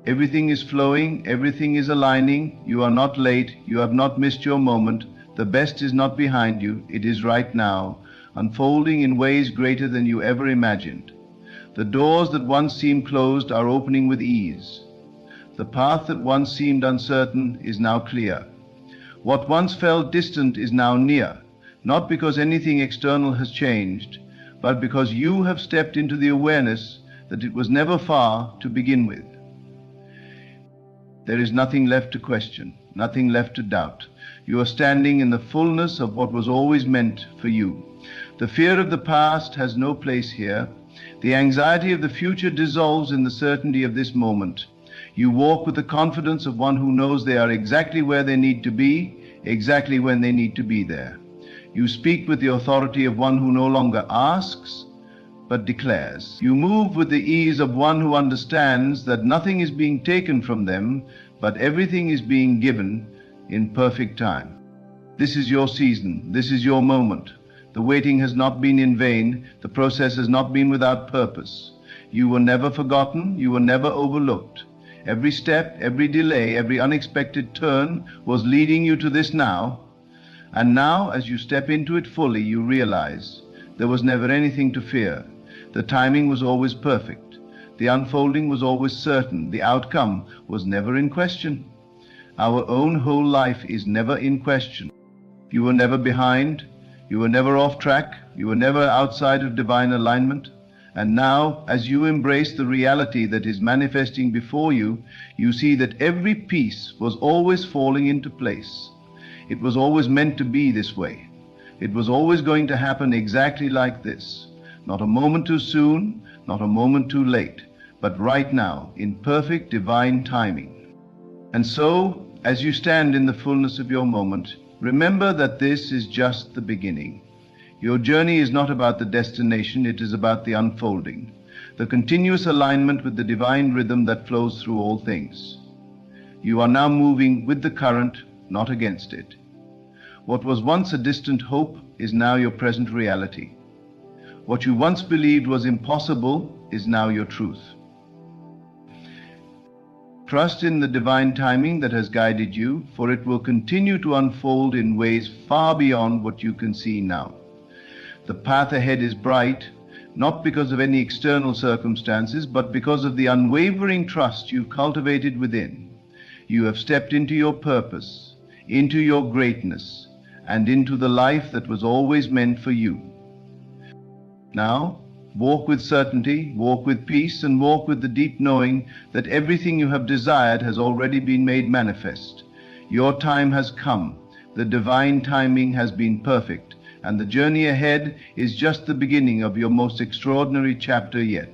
S1: Everything is flowing, everything is aligning. You are not late, you have not missed your moment. The best is not behind you, it is right now, unfolding in ways greater than you ever imagined. The doors that once seemed closed are opening with ease. The path that once seemed uncertain is now clear. What once felt distant is now near, not because anything external has changed, but because you have stepped into the awareness that it was never far to begin with. There is nothing left to question, nothing left to doubt. You are standing in the fullness of what was always meant for you. The fear of the past has no place here. The anxiety of the future dissolves in the certainty of this moment. You walk with the confidence of one who knows they are exactly where they need to be, exactly when they need to be there. You speak with the authority of one who no longer asks, but declares. You move with the ease of one who understands that nothing is being taken from them, but everything is being given in perfect time. This is your season. This is your moment. The waiting has not been in vain. The process has not been without purpose. You were never forgotten. You were never overlooked. Every step, every delay, every unexpected turn was leading you to this now. And now, as you step into it fully, you realize there was never anything to fear. The timing was always perfect. The unfolding was always certain. The outcome was never in question. Our own whole life is never in question. You were never behind. You were never off track. You were never outside of divine alignment. And now, as you embrace the reality that is manifesting before you, you see that every piece was always falling into place. It was always meant to be this way. It was always going to happen exactly like this. Not a moment too soon, not a moment too late, but right now, in perfect divine timing. And so, as you stand in the fullness of your moment, remember that this is just the beginning. Your journey is not about the destination, it is about the unfolding, the continuous alignment with the divine rhythm that flows through all things. You are now moving with the current, not against it. What was once a distant hope is now your present reality. What you once believed was impossible is now your truth. Trust in the divine timing that has guided you, for it will continue to unfold in ways far beyond what you can see now. The path ahead is bright, not because of any external circumstances, but because of the unwavering trust you've cultivated within. You have stepped into your purpose, into your greatness, and into the life that was always meant for you. Now, walk with certainty, walk with peace, and walk with the deep knowing that everything you have desired has already been made manifest. Your time has come. The divine timing has been perfect, and the journey ahead is just the beginning of your most extraordinary chapter yet.